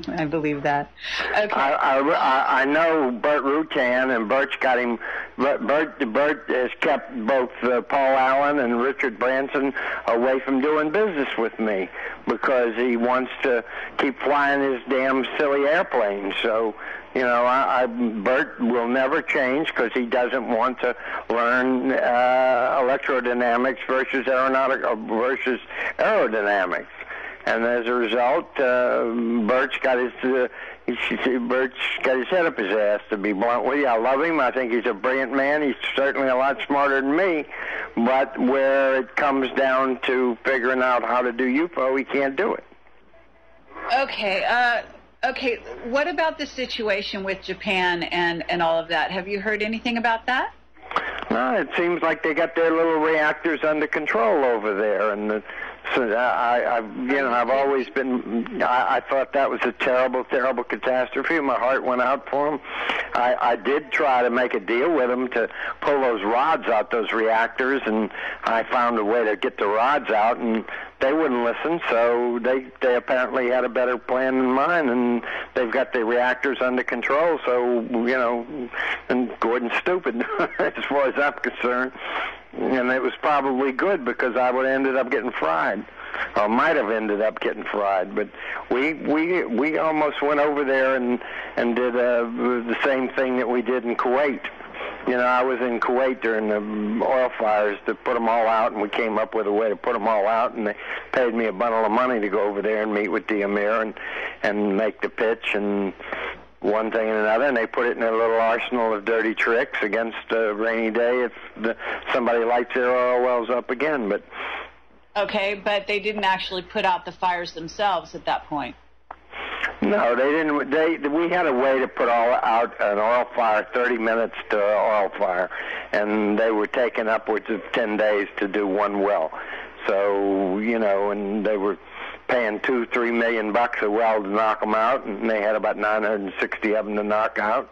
Speaker 2: I believe that. Okay.
Speaker 3: I know Bert Rutan, and Bert's got him. Bert has kept both Paul Allen and Richard Branson away from doing business with me because he wants to keep flying his damn silly airplanes. So, you know, Bert will never change because he doesn't want to learn electrodynamics versus aerodynamics. And as a result, Bert's got his head up his ass, to be blunt with you. I love him. I think he's a brilliant man. He's certainly a lot smarter than me. But where it comes down to figuring out how to do UFO, he can't do it.
Speaker 2: Okay. Okay. What about the situation with Japan and all of that? Have you heard anything about that?
Speaker 3: No, it seems like they got their little reactors under control over there, and so I've always been. I thought that was a terrible, terrible catastrophe. My heart went out for them. I did try to make a deal with them to pull those rods out, those reactors, and I found a way to get the rods out, and they wouldn't listen. So they apparently had a better plan than mine, and they've got the reactors under control. So you know, and Gordon's stupid as far as I'm concerned. And it was probably good because I would have ended up getting fried, or might have ended up getting fried. But we almost went over there and did the same thing that we did in Kuwait. You know, I was in Kuwait during the oil fires to put them all out, and we came up with a way to put them all out, and they paid me a bundle of money to go over there and meet with the Emir and make the pitch and one thing and another, and they put it in a little arsenal of dirty tricks against a rainy day if somebody lights their oil wells up again. But
Speaker 2: okay, but they didn't actually put out the fires themselves at that point.
Speaker 3: No, No, they didn't. We had a way to put out an oil fire, 30 minutes to oil fire, and they were taking upwards of 10 days to do one well. So, and they were paying $2-3 million a well to knock them out, and they had about 960 of them to knock out.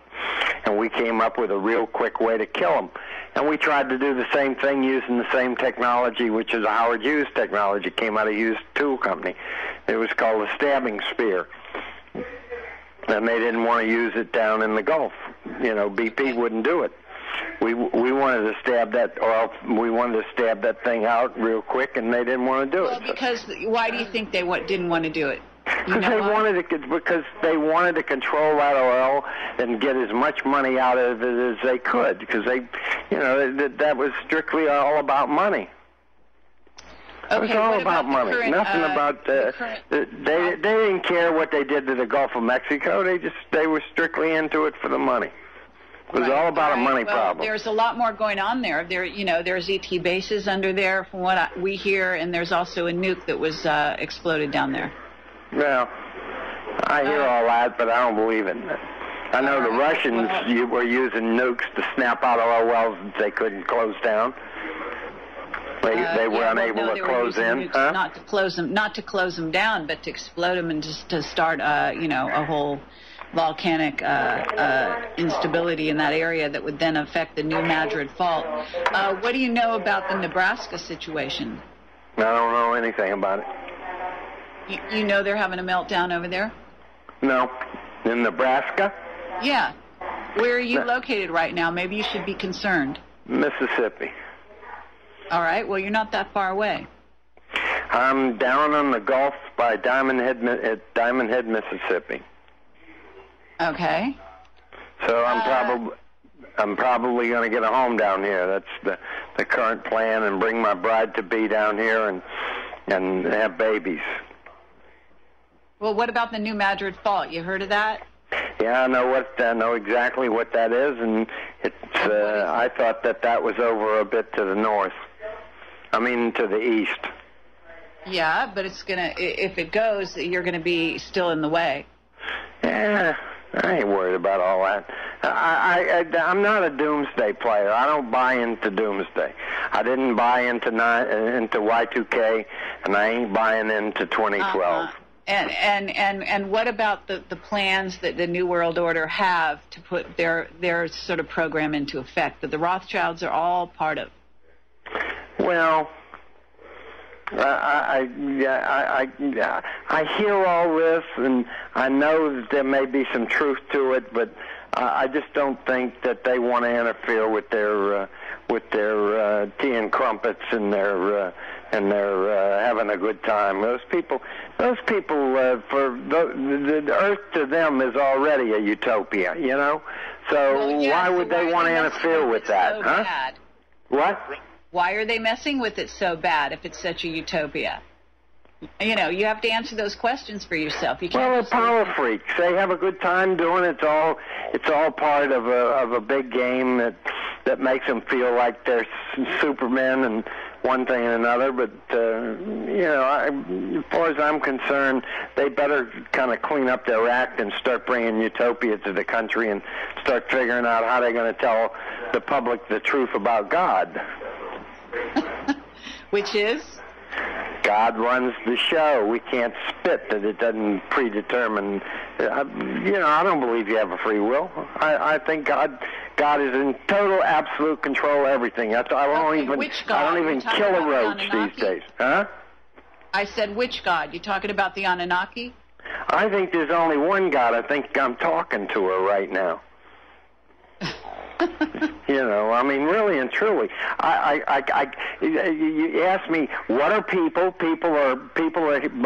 Speaker 3: And we came up with a real quick way to kill them. And we tried to do the same thing using the same technology, which is a Howard Hughes technology. It came out of Hughes Tool Company. It was called a stabbing spear. And they didn't want to use it down in the Gulf. BP wouldn't do it. We wanted to stab that oil. We wanted to stab that thing out real quick, and they didn't want to do it.
Speaker 2: Well, because why do you think they didn't want to do it?
Speaker 3: Because they wanted to control that oil and get as much money out of it as they could. Because that was strictly all about money.
Speaker 2: Okay,
Speaker 3: it was all about money. Nothing about. They didn't care what they did to the Gulf of Mexico. They were strictly into it for the money. It was all about a money problem.
Speaker 2: There's a lot more going on there. There's ET bases under there, from what we hear, and there's also a nuke that was exploded down there.
Speaker 3: Well, I hear all that, but I don't believe it. I know the Russians were using nukes to snap out oil wells that they couldn't close down. They were unable to close in. Huh?
Speaker 2: Not to close them down, but to explode them and just to start, a whole volcanic instability in that area that would then affect the New Madrid Fault. What do you know about the Nebraska situation?
Speaker 3: I don't know anything about it.
Speaker 2: You know they're having a meltdown over there?
Speaker 3: No. In Nebraska?
Speaker 2: Yeah. Where are you located right now? Maybe you should be concerned.
Speaker 3: Mississippi.
Speaker 2: All right. Well, you're not that far away.
Speaker 3: I'm down on the Gulf by Diamond Head, Mississippi.
Speaker 2: Okay.
Speaker 3: So I'm probably going to get a home down here. That's the current plan, and bring my bride-to-be down here and have babies.
Speaker 2: Well, what about the New Madrid Fault? You heard of that?
Speaker 3: Yeah, I know exactly what that is, and it's. I thought that was over a bit to the north. I mean, to the east.
Speaker 2: Yeah, but if it goes, you're gonna be still in the way.
Speaker 3: Yeah, I ain't worried about all that. I'm not a doomsday player. I don't buy into doomsday. I didn't buy into Y2K, and I ain't buying into 2012.
Speaker 2: And what about the plans that the New World Order have to put their sort of program into effect that the Rothschilds are all part of?
Speaker 3: Well, I hear all this, and I know that there may be some truth to it, but I just don't think that they want to interfere with their tea and crumpets and their having a good time. Those people, for the Earth to them is already a utopia, So why would they want to interfere with that, huh?
Speaker 2: Bad?
Speaker 3: What?
Speaker 2: Why are they messing with it so bad if it's such a utopia? You have to answer those questions for yourself. You can't.
Speaker 3: Well, they're power freaks. They have a good time doing it. It's all part of a big game that makes them feel like they're Supermen and one thing and another. But as far as I'm concerned, they better kind of clean up their act and start bringing utopia to the country and start figuring out how they're going to tell the public the truth about God.
Speaker 2: Which is?
Speaker 3: God runs the show. We can't spit that it doesn't predetermine. I don't believe you have a free will. I think God is in total, absolute control of everything. I don't even kill a roach these days. Huh?
Speaker 2: I said, which God? You talking about the Anunnaki?
Speaker 3: I think there's only one God. I think I'm talking to her right now. Really and truly. You ask me, what are people? People are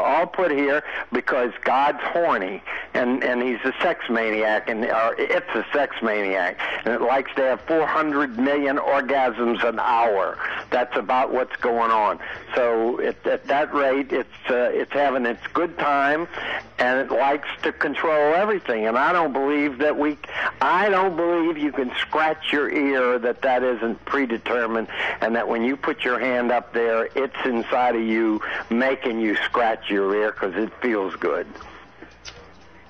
Speaker 3: all put here because God's horny, and he's a sex maniac, or it's a sex maniac, and it likes to have 400 million orgasms an hour. That's about what's going on. So at that rate, it's having its good time, and it likes to control everything. And I don't believe you can scratch your ear that isn't predetermined, and that when you put your hand up there, it's inside of you making you scratch your ear because it feels good.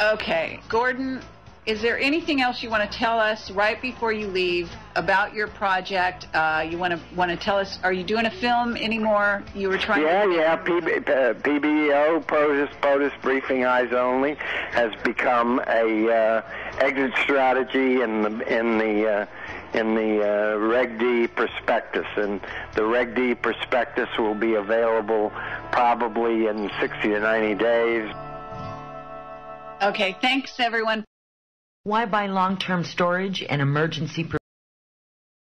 Speaker 2: Okay, Gordon, is there anything else you want to tell us right before you leave about your project? You want to tell us, are you doing a film anymore? You were trying
Speaker 3: PBO, POTUS Briefing Eyes Only, has become a exit strategy in the Reg D prospectus, and the Reg D prospectus will be available probably in 60 to 90 days.
Speaker 2: Okay, thanks everyone.
Speaker 5: Why buy long-term storage and emergency